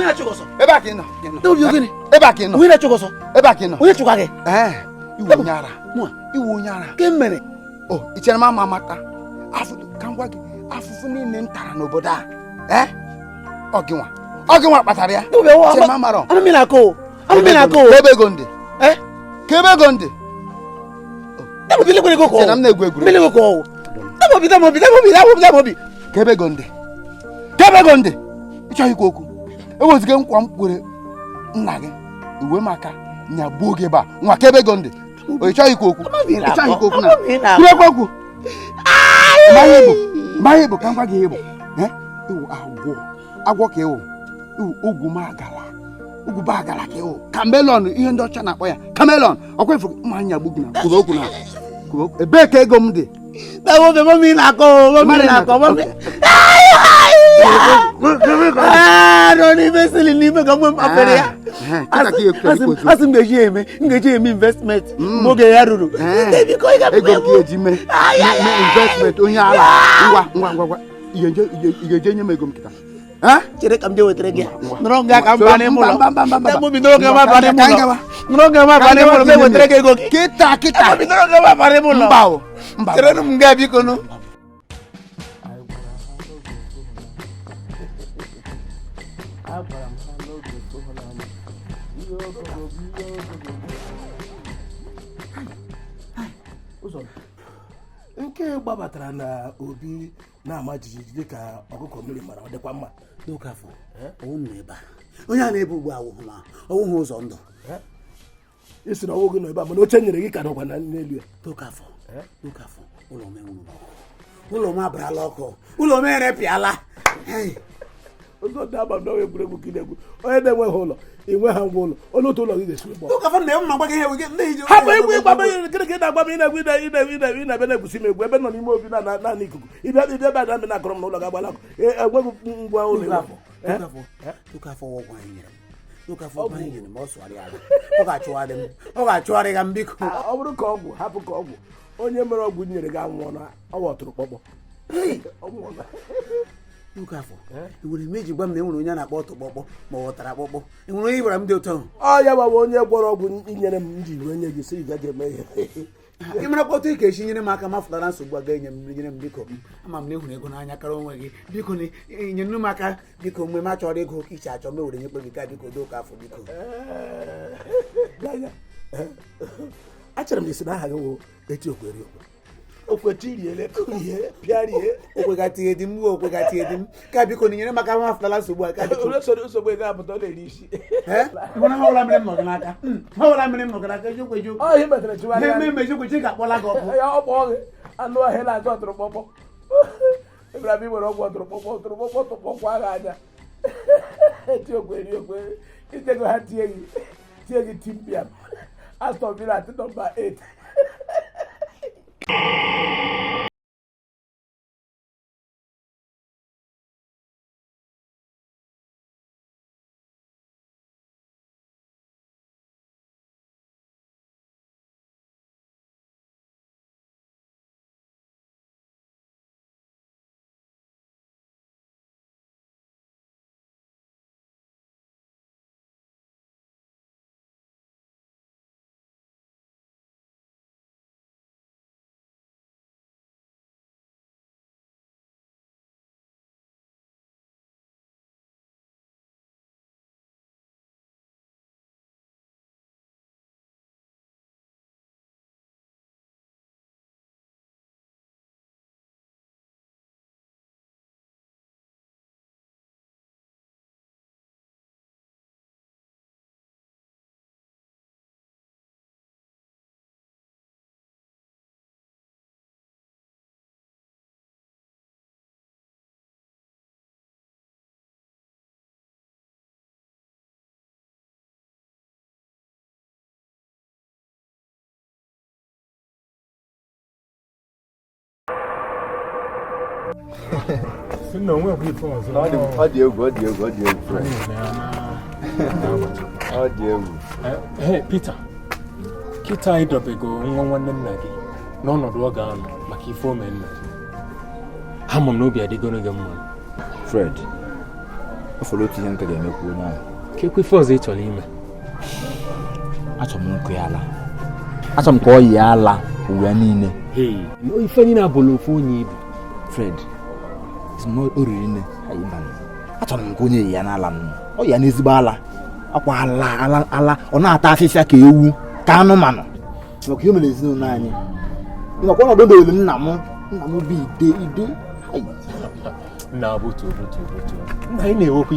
na-achụgọsọ ebe a ka ị nọ Damobi ogene ebe a ka ị nọ onye na-achụgọsọ ebe a ka ị nọ onye chụkwa gị iwe onye ara iwe onye ara ke mere ị chere m ama amata ka m gwa gị afụfụ niile m tara n'obodo a ọ gị nwa kpatara ya chere m amarọ ebe ego ndị ka ebe ego ndị Damobi lekwere ego chere m na-egwu egwu Damobi ka ebe ego ndị ịchọghị ikwu okwu eweziga nkwa m kwere nna gị uwe maka nya gbuo gị ebe a nwa ka ebe ego ndị ịchọghị ikwu okwu na kwurekwa okwu mgbe bụ ka m gwa gị ịbụ iwu agwọ ka ịwụ ugwu ba agala ka ịwụ kamelọn ihe ndị ọcha na-akpọ ya kamelọn ọkwa efu mmanya gbu gị na kwuru okwu na ebee ka ego m dị Damobi mami na-akọ Don't invest in him. Come after ya. As ngejeme investment. Moge yaruru. Baby ko iga investment onya ala. Ngwa. Iyeje nyeme egom kita. Chere kam je wetrege. Nronga kam bane mulo. Tamu bidroga ma bane mulo. Nronga ma bane mulo be wetrege ego. Kita. Bidroga ma bane mulo. Mbao. Chere num ngabi kono. Nke gbabatara na Obi na-ama jijiji dị ka ọkụkọ mmiri mara ọ dịkwa mma n'oke afọ ọwụ m n'ebe a onye a na-ebu ugbu awụhụ ma ọwụhụ ụzọ ndụ isi na ọwụ gị nọ ebe a mana oche nyere gị ka nọkwa n'elu ya n'oke afọ ụlọ m enwuru n'ọkụ ụlọ m abarala ọkụ ụlọ m erepịala ụzọ dị aba n'ọwa egwuregwu gị na-egwu onye na-enweghị ụlọ inwe ha ngwa ụlọ onye otu ụlọ gị ga-esi gba hapụ egwu ịgbaba ihe gịrị ka ị na-agba m ị na-ebe na-egwusi m egwu ebe nọ n'ime obi na ikuku ịbịa ebe a na-amị na-akọrọ m n'ụlọ ga-agbala akụ enweghị ngwa ụlọ ọ ga-achụgharị ga m biko ọ bụrụ ka ọgwụ hapụ ka ọgwụ onye mere ọgwụ nyere gị anwụọ na ọwa ọtụrụkpọkpọ Look afọ iwere meji gwa m na enwere onye na-akpọ ọtụkpọkpọ ma ọ ghọtara akpọkpọ enwere onye gwara m dị otu ahụ ya gbawa onye gwọrọ ọgwụ inyere m ji iwe nye gị si ị gaghị eme ihe ị mara kpọta ike esi nyere m aka ma fụtara nsogbu a ga-enye m nyere m biko ama m na ịhụrụ ego n'anya karịa onwe gị biko na nyere m aka biko mgbe m achọrọ ego iche achọ m ewere nyekpe gị ka biko do ka afọ biko achere m na isi na aha gị wụ eti okweri okwetiriele kurie piarie okwegati edim ka biko ni nyere maka ma fụtara nsogbu a ka biko nsogbu ego apụta ọ na-eri isi mana ha wala mere m nọ n'aka jokwejo ihe metere chiwa me jokwejo ka kpọla gị ọkụ ya ọ kpọọ gị anụ ahịa na-achọ ọtụrụkpọkpọ Ibrahim nwere ọgwụ ọtụrụkpọkpọ tụkpọkwa agha anya eti okweri itego ha tie gị timpiam Aston Villa at number 8 Peter, kita idobego nwa nwanne nna gị n'ọnọdụ ọ ga-anọ maka ife ome nna ha mụ m n'obi adịgo n'oge mma Fred, ọ fọrọ otu ihe nke ga-emekwu onye ahụ ka ekwe ife ọzọ ị chọrọ ime achọrọ m nkụ ya ala achọrọ m ka ọ yi ala uwe niile ife niile abụla ofu onye ibu Fred oriri nne achọrọ m ka onye yi ya n'ala m ọ ya n'ezigbo ala akwa ala ọ na-ata afịfịa ka ewu ka anụmanụ maka ihe mere ezinụlọ anyị maka ọnọdụ dowere nna m bụ ide nna butu nna ị na-ewekwa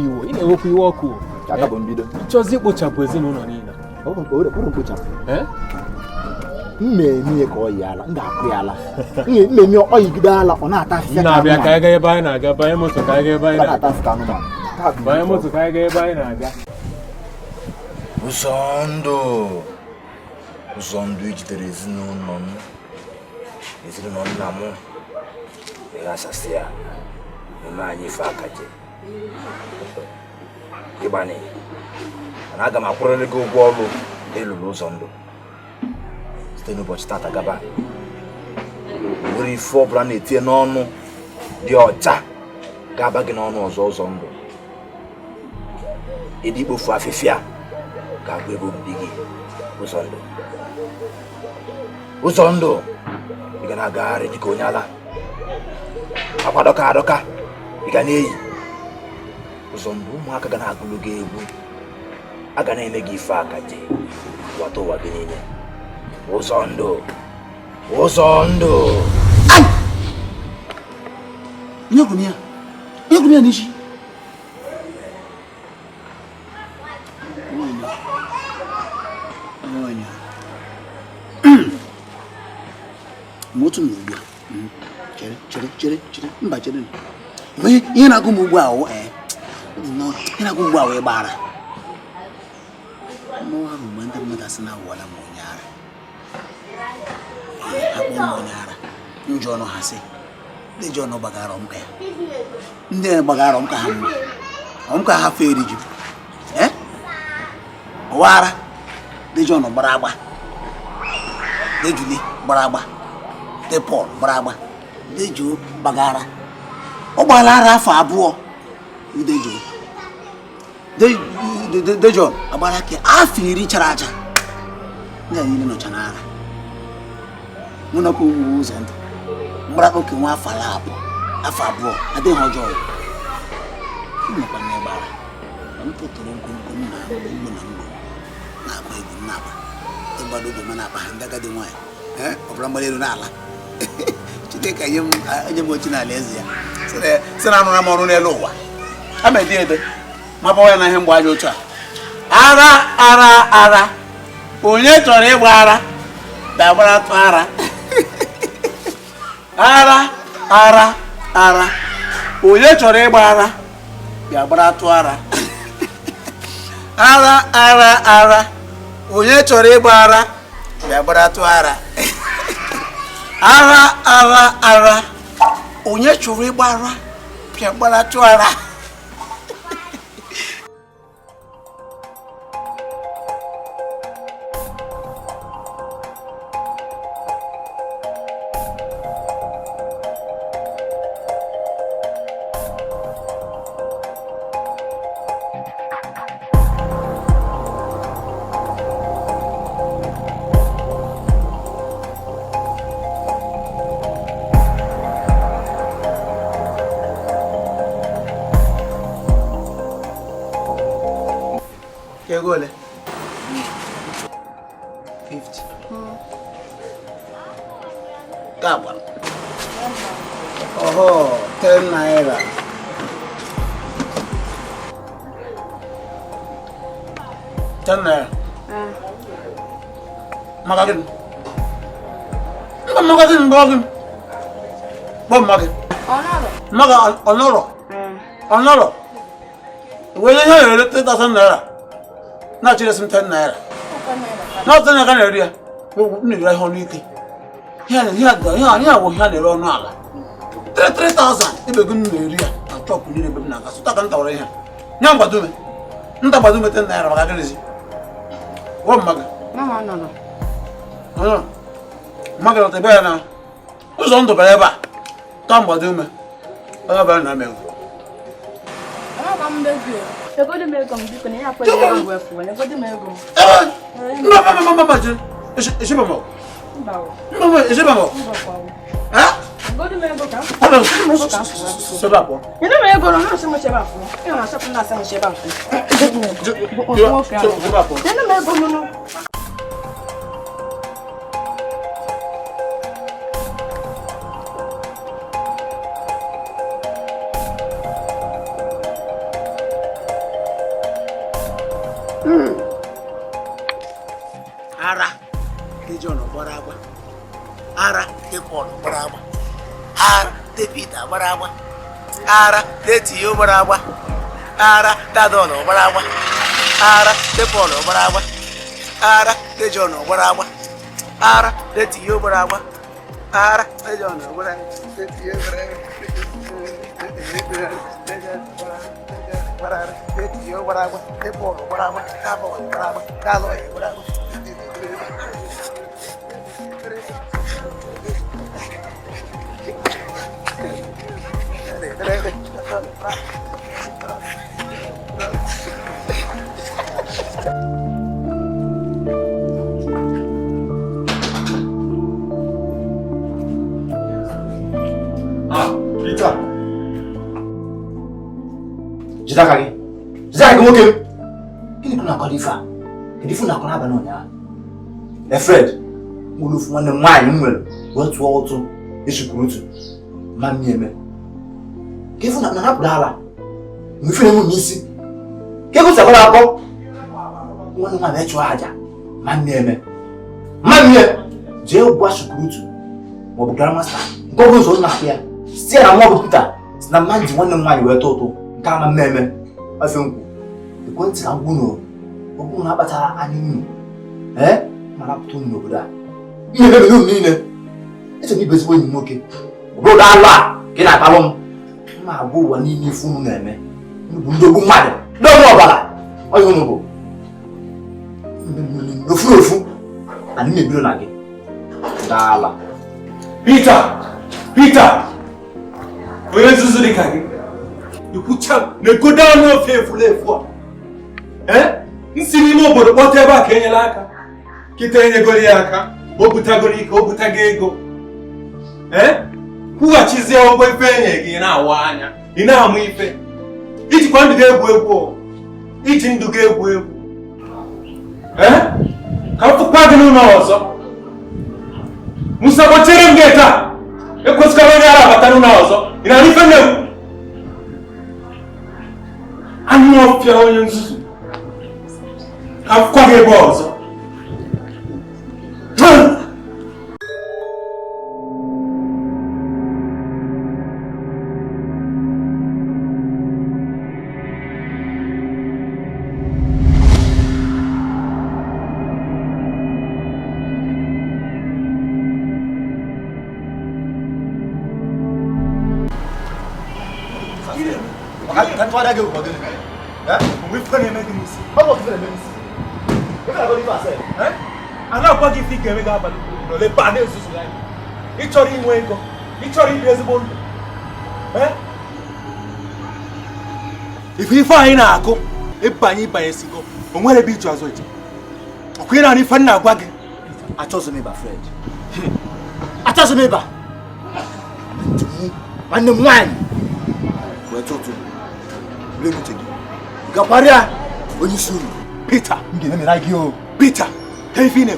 iwe ọkụ aka bụ mbido ịchọzi ikpochapụ ezinụlọ niile mmemme ka ọ yi ala m ga-akụ ya ala mmemme ọ yigide ala ọ na-ata afịfịa na-abịa ka anyị gaa ebe anyị na-aga banye moto ka anyị gaa ebe anyị na-aga banye moto ka anyị gaa ebe anyị na-aga ụzọ ndụ ijidere ezinụlọ nna m ịghasasị ya anyị ife aka je ịgbani na aga m akwụrịrị gị ụgwọ ọrụ elulu ụzọ ndụ site n'ụbọchị tata gaba nwere ife ọbụla na-etinye n'ọnụ dị ọcha ga-aba gị n'ọnụ ọzọ ụzọ ndụ ịdị ikpofu afịfịa ga-abụ ebe obibi gị ụzọ ndụ ị ga na-agagharị dịka onye ala akwa adọka ị ga na-eyi ụzọ ndụ ụmụaka ga na-agụlụ gị egwu a ga na-eme gị ife aka je wata ụwa gị niile ụzọ ndụ Onye gwụrụ ya n'isi ma otu na ugbu a chere mba chere ihe na-agụ m ugbu a ihe na-agụ ugbu a wee gbara n'ọha bụ mgbe ndị mmadụ asị na awụwala m onye ara akpọ m onye ara njọ ọnụ ha sị ndị ji ọnụ gbagara ọmka ya ndị gbagara ọmka ha mma ọmka ha feri ju ọwara ndị ji ọnụ gbara agba ndị juli gbara agba ndị pọl gbara agba ndị ji gbagara ọ gbara ara afọ abụọ ndị John agbara ka afọ 10 chara acha ndị a niile nọcha n'ara mụ nakwa owuwe ụzọ ndụ mgbara oke nwa afọ abụọ adịghị ọjọọ nnọkwa na ịgbara m pụtụrụ nkwonkwo m na ugbo na-agba egwu nnaba ịgbado oge na akpa ha ndị agadi nwaanyị ọbụla mgbara elu n'ala Chineke nye m ochi n'ala eze ya si na anụra m ọrụ n'elu ụwa ama ede mabawa ya na ihe mgbe anya otu a ara onye chọrọ ịgba ara ga-agbara tụ ara ara onye chọrọ ịgba ara ga-agbara tụ ara ara onye chọrọ ịgba ara ga-agbara tụ ara ara onye chọrọ ịgba ara ga-agbara tụ ara Gole 50 Tabwa oho 10 naira Magagin Magagin Bom magin Onoro Wele ya 3000 naira na chile some 10 naira. Not then I can area. Ni ra ho ni ke. Ya wo ya le ro no ala. 3000 ibe gun ni area. Na chop ni be na ka so ta kan ta ore ya. Nya gbadu me. Nta gbadu me 10 naira maka kelezi. Wo maga. Mama no. Ano. Maga no te be na. Uzo ndo be ba. Ta gbadu me. Ana ba na me. Ana ba mbe bi. Ego de mego mbiko ne akwa ya ngwe fu ne ego de mego. Mama je. Ese ba mo. Bawo. Mama ese ba mo. Ego de mego ka. Ano. Se ba po. Ene mego no na se mo se ba fu. E na se na se mo se ba fu. Ego de mego. Se ba po. Ene mego no. Ara de John Baraba Ara de Paul Baraba Ara de Peter Baraba Ara de Tio Baraba Ara da Dono Baraba Ara de Paul Baraba Ara de John Baraba Ara de Tio Baraba Ara de John Baraba de Tio Baraba Jidakagi nwoke m. Gịnị ka na-akọrọ ife a? Kedu ife na-akọrọ abalị ụnyaahụ? Fred, mụrụ ofu nwanne m nwaanyị m nwere wee tụọ ụtụ echukwuru ụtụ ma m eme. Ka ife na-apụrụ ala mfe m n'isi. Ka ego sakwara akọ nwanne nwaanyị wee chụọ aja ma m eme. Ma m jee gwa chukwuru ụtụ ma ọ bụ grandmaster nke ọbụla ụzọ na-akpụ ya sie na nwa bụ Peter si na mma ji nwanne m nwaanyị wee tụọ ụtụ nke ama mmemme ofe nkwụ ekwentị na ngwụnụ okwu na-akpatara anyị unu ma napụta unu n'obodo a ihe mebere unu niile eche na ibe ezigbo enyi nwoke obodo alụ a ka ị na-akalụ m ma agwa ụwa niile ife unu na-eme unu bụ ndị ogbu mmadụ n'ọnụ ọbara onye unu bụ n'ofu n'ofu anyị na-ebiro na gị gaala Peter onye nzuzu dị ka gị ikwucha na-egodo anụ ofe efulefu a nsi n'ime obodo kpọta ebe a ka enyela aka kịta enyegoro ya aka o butagoro ike o butago ego kwughachizie ụgwọ ife enye gị na-awa anya ị na-amụ ife ijikwa ndụ gị egwu egwu iji ndụ gị egwu egwu ka m fụkwa gị n'ụlọ ọzọ Musa kpọchere m gị taa ekwesịkwara onye ara abata n'ụlọ ọzọ ị na-anụ ife na-egwu anụ ọfịa onye nzuzu ka m fụkwa gị ebe ọzọ Kan tu ada ke buat ni? We've got a mechanism. Apa tu mechanism? Kita nak beri pasal. Ana kwa gi fi game ga balu no le ba ne susu lai. I chori nwe ego. I chori bi ezigbo ndu. Ife anyị na-akụ ịbanye sigo o nwere ebe ịchụ azụ eje. Ọkụ ị na ife nna agwa gị. Achọzụ m ịba Fred. Achọzụ m ịba. Nwanne m nwaanyị. Wee tụtụ. Gaparia onye isi unu Peter ngememera gị o Peter hefine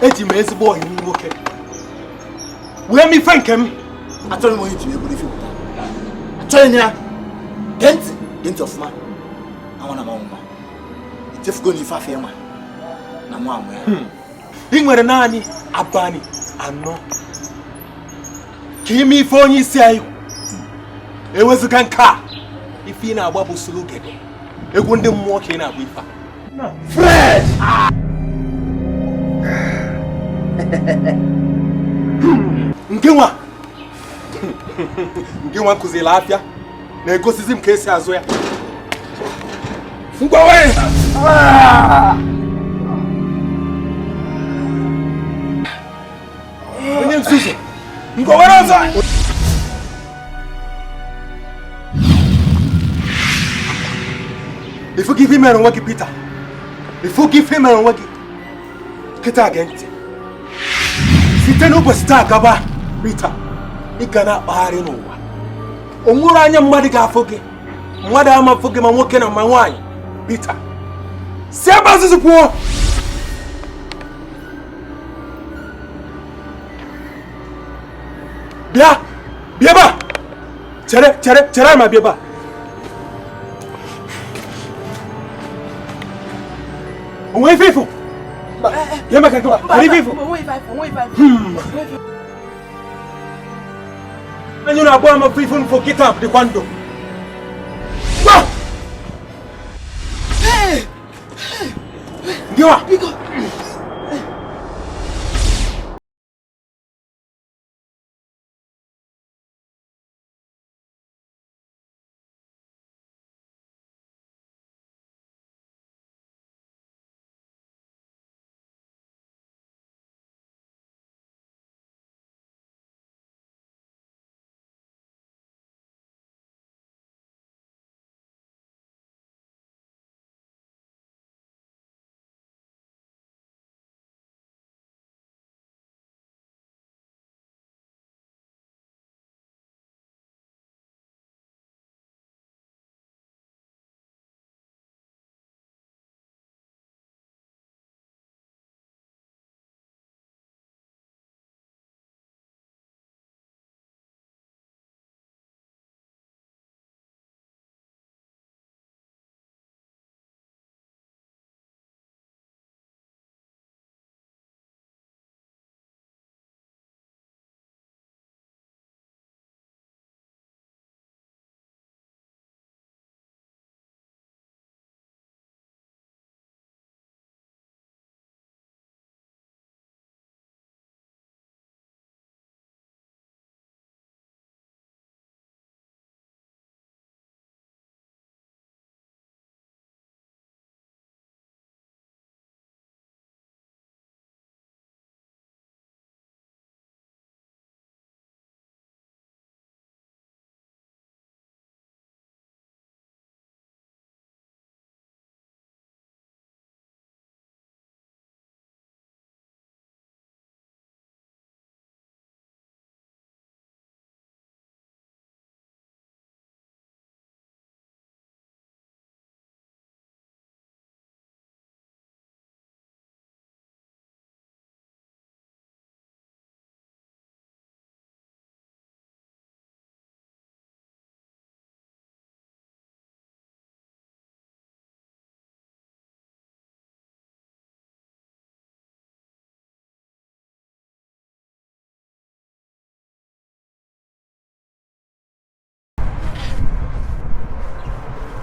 eji m ezigbo oyi nwoke wee mi fe nke m achọrọ m onye ji egwu n'ife pụta achọrọ ya gentị ọfụma anwana m ọnwụma echefugo n'ife afọ ịma na mụ amụ ya ị nwere naanị abalị anọ ka ime ife onye isi anyị ewezuga nke a ife ị na-agba bụ solo gede egwu ndị mmụọ ka ị na-agba ife a Fred! nke nwa kụziri afịa na-egosizi m ka esi azụ ya ngwawe onye nzuzu ngwawere ọzọ If you give him a wagi Peter, if you give him a wagi, get against it. Sitting up a star gaba, Peter, he cannot buy no one. Omuranya Madiga Fogi, Madame Fogi, my walking on my wine, Peter. Sabas is a poor. Biaba, Tere, my biaba. Onwe faithful. Yema kan ko. Very faithful. Onwe faithful. Anyo na abo am faithful for get up the kwando. Ba. Ndiwa.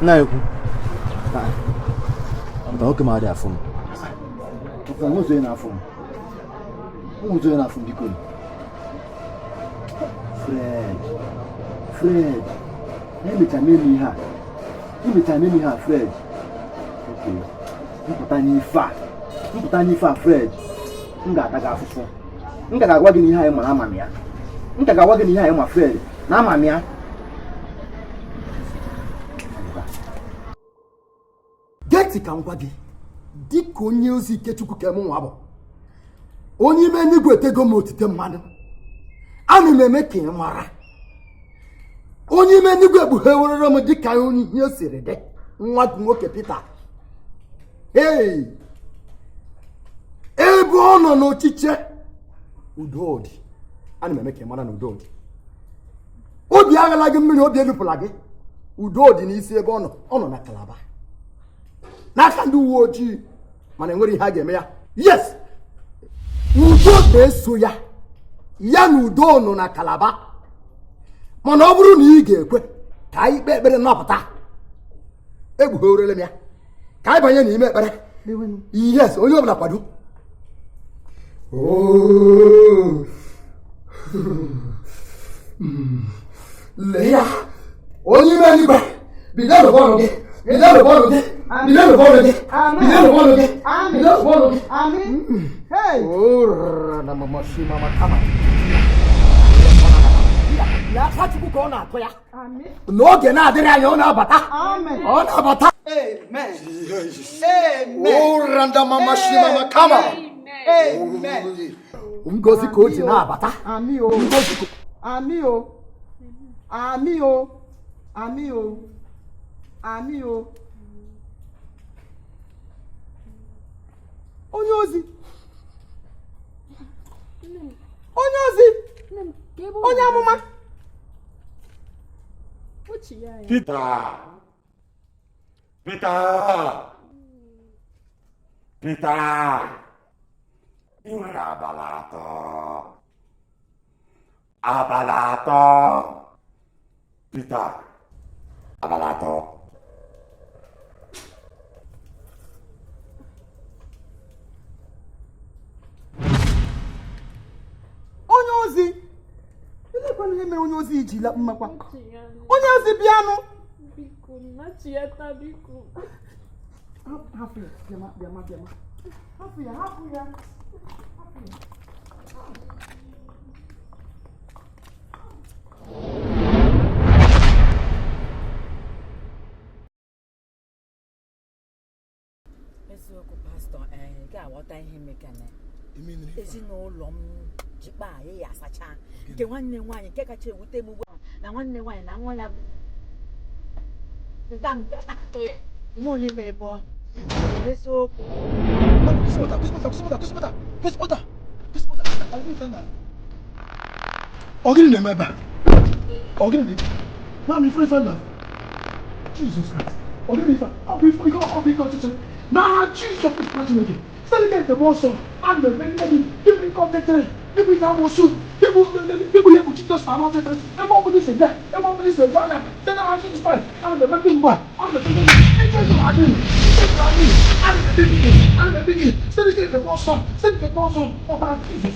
Na ekwu. Mba oke ma dị afọ m. Ọkwa nwoke na afọ m. Nwoke na afọ m biko. Fred. Emecha memi ha. Fred. Okay. Mpụta n'ife a Fred. M ga-ata gị afụfụ. M ga-agwa gị n'ihe anyị ma na ama m ya. M ga-agwa gị n'ihe anyị ma Fred na ama m ya. Geti ka m gwa gị dịka onye ozi Ikechukwu ka m nwa bụ onye ime n'igwe etego m otite mmadụ ana m eme ka ị mara onye ime n'igwe ekpughewerere m dịka onye ihe siri dị nwa gị nwoke Pita ebe ọ nọ n'ọchịchị udo dị ana m eme ka ị mara na udo dị obi aghala gị mmiri obi erupụla gị udo dị n'isi ebe ọ nọ na Kalaba n'aka ndị uwe ojii mana enwere ihe a ga-eme ya yes udo ga-eso ya na udo nọ na Kalaba mana ọ bụrụ na ị ga-ekwe ka anyị kpee ekpere nnapụta egbughewerele m ya ka anyị banye n'ime ekpere yes onye ọbụla kwado lee ya onye ime eluigwe bido n'ụbọrụ gị n'oge na-adịrị anya ọ na-abata ngozi ka o ji na-abata onye ozi onye amụma Pita ị nwere abala atọ Pita abala atọ onye ozi elekwana ihe mere onye ozi iji mmekwa onye ozi bịanụ biko biko hapụ ya hapụ ya eziokwu pastọ ga-aghọta ihe mekana ezinụlọ m jikpa ya asacha nke nwanne nwaanyị nke kacha ewute m ugbu a na nwanne nwaanyị na nwa ya bụ onye mere bụ eziokwu Ogini na meba. Ogini. Mami free fella. Jesus Christ. Ogini fa. Obi go to. Na Jesus is praying again. Send get the boss and the baby. Give me contact. Give me that was soon. People let Jesus about it. Everybody say that. Everybody say that. Then I just fight. I'm the baby boy. I'm the baby. I'm the baby. Send get the boss. Send the boss. Oh my Jesus.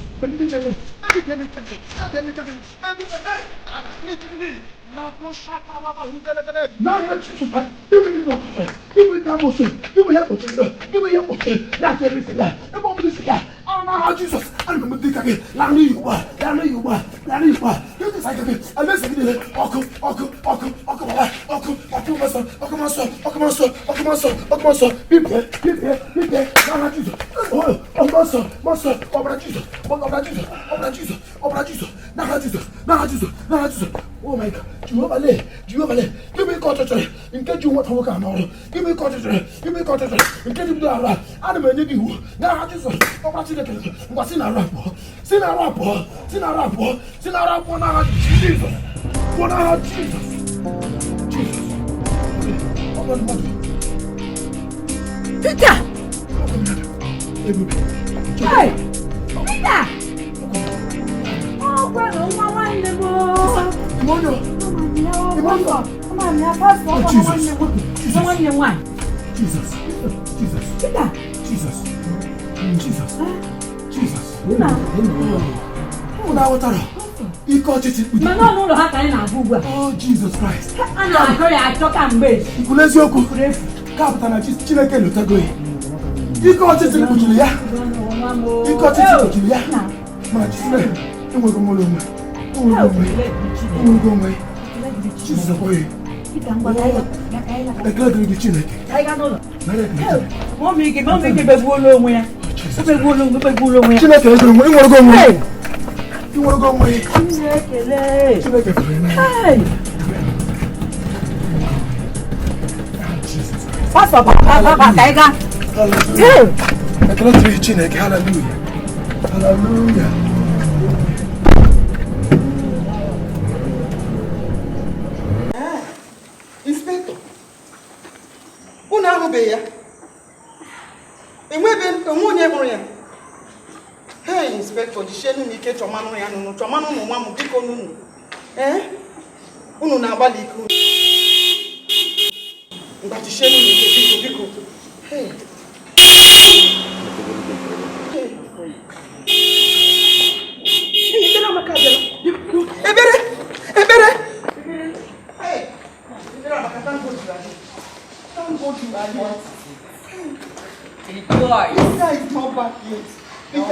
Oh my God, Jehovah, give me control. In case you want to work on give me control. In case you do that, I'm a nigga. Now I just what's in a rap? Sin a rap. Now Jesus. What are Jesus? Peter! Hey! Peter! Oh, brother, Oh, Jesus Christ. Kapitana Chineke lutago ya. Ike ọchịchịrị kpuchiri ya. Ike ọchịchịrị kpuchiri ya. Ma Chineke enwego m ụlọ onwe. Enwego onwe. Jesus boy. Ekele dịrị gị Chineke. Mọmị gị begbuola onwe ya. Begbuola onwe ya. Chineke egoro onwe, enwego onwe. Enwego onwe. Chineke fere ime. Papa, kaiga. Ekele dịrị Chineke, hallelujah. Hallelujah. Inspector. Unu ahụbeghị ya? Enwebe onye hụrụ ya? Hey, Inspector, jisienu n'ike chọmanụ ya nụnụ, chọmanụ ụmụ nwa m biko nụnụ. Unu na-agbalị ike unu. Jisienu n'ike biko. Hey. Ebere! Hey! Thank God you are here. Peter is not back yet. Don't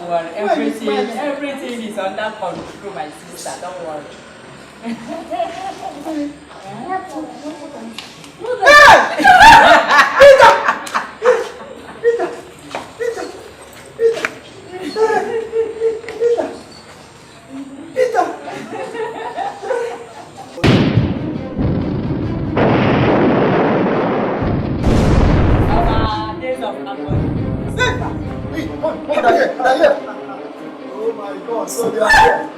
worry. Everything is under control, my sister. Don't worry. Hey! Oh my God, so they are here.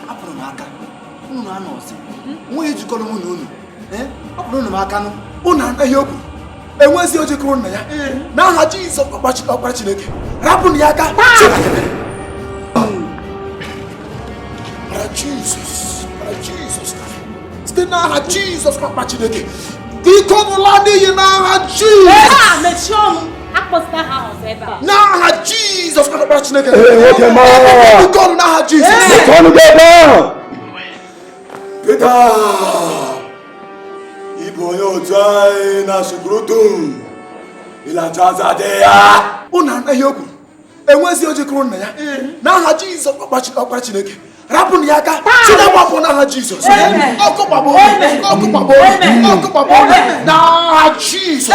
Apụrụ m aka, unu anọ ọzọ. Nwa ejikọrọ mụ na unu. Apụrụ unu m aka nụ. Unu anaghị okwu. Enwezi oje kụrụ nna ya. N'aha Jizọs ọkpara Chineke. Rapụnụ ya aka. Para Jesus. Site n'aha Jizọs ọkpara Chineke. Biko nụla n'iyi n'aha Jizọs. Mechie ọnụ. Akpọsịta ha ọzọ ebe a. N'aha Jizọs ọkpara Chineke. Nwoke ma. Biko nụ n'aha Jizọs. Biko nụ gebe. Peter! Ibu onye otu anyị na-asụkwuru dum. Ịlacha dị ya. Unu anaghị okwu. Enwezi oje kụrụ nna ya. N'aha Jizọs ọkpara Chineke. Rapụnụ ya aka. Chineke gbapụ n'aha Jizọs. Ọkụ gbapụ. N'aha Jizọs.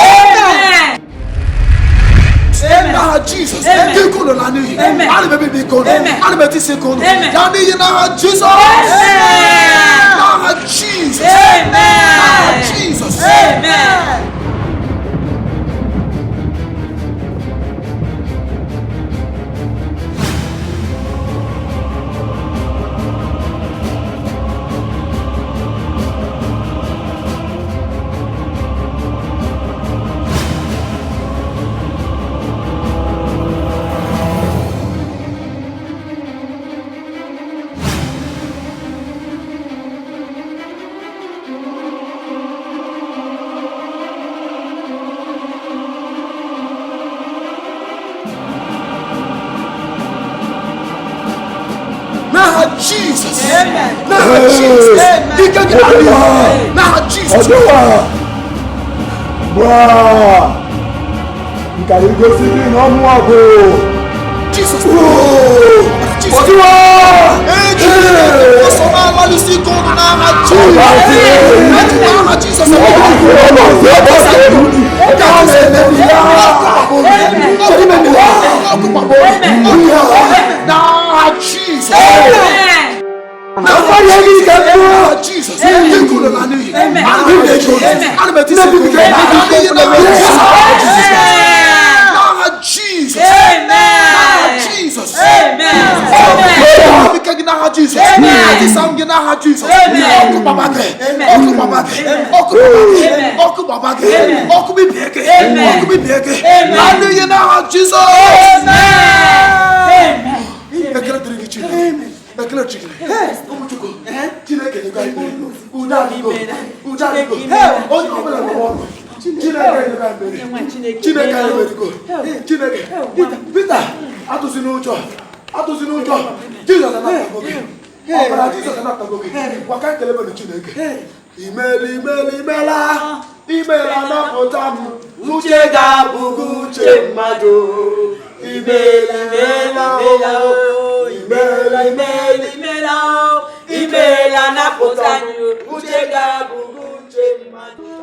N'aha Jizọs. Biko nụ na n'iyi. Ana m ebibi iko nụ. Ana m etisi iko nụ. Ya n'iyi n'aha Jizọs. N'aha Jizọs. N'aha Jizọs. Jesus. Amen. Now Jesus. He can get out of here. Now Jesus. Wow. You can go see me no more. Jesus. Jesus. Jesus. Jesus. ekele Chineke ụmụchukwu Chineke nyekwa ikpe udo adịgo udo adịgo onye ọbụla nọ ọnụ Chineke nyekwa mmeri Chineke emerigo Chineke Peter atụzi n'ụjọ Jizọs anatago gị ọbara Jizọs anatago gị gwa ka ekele mere Chineke imela napụta m uche ga-abụghị uche mmadụ imela napụta m uche ga-abụghị uche mmadụ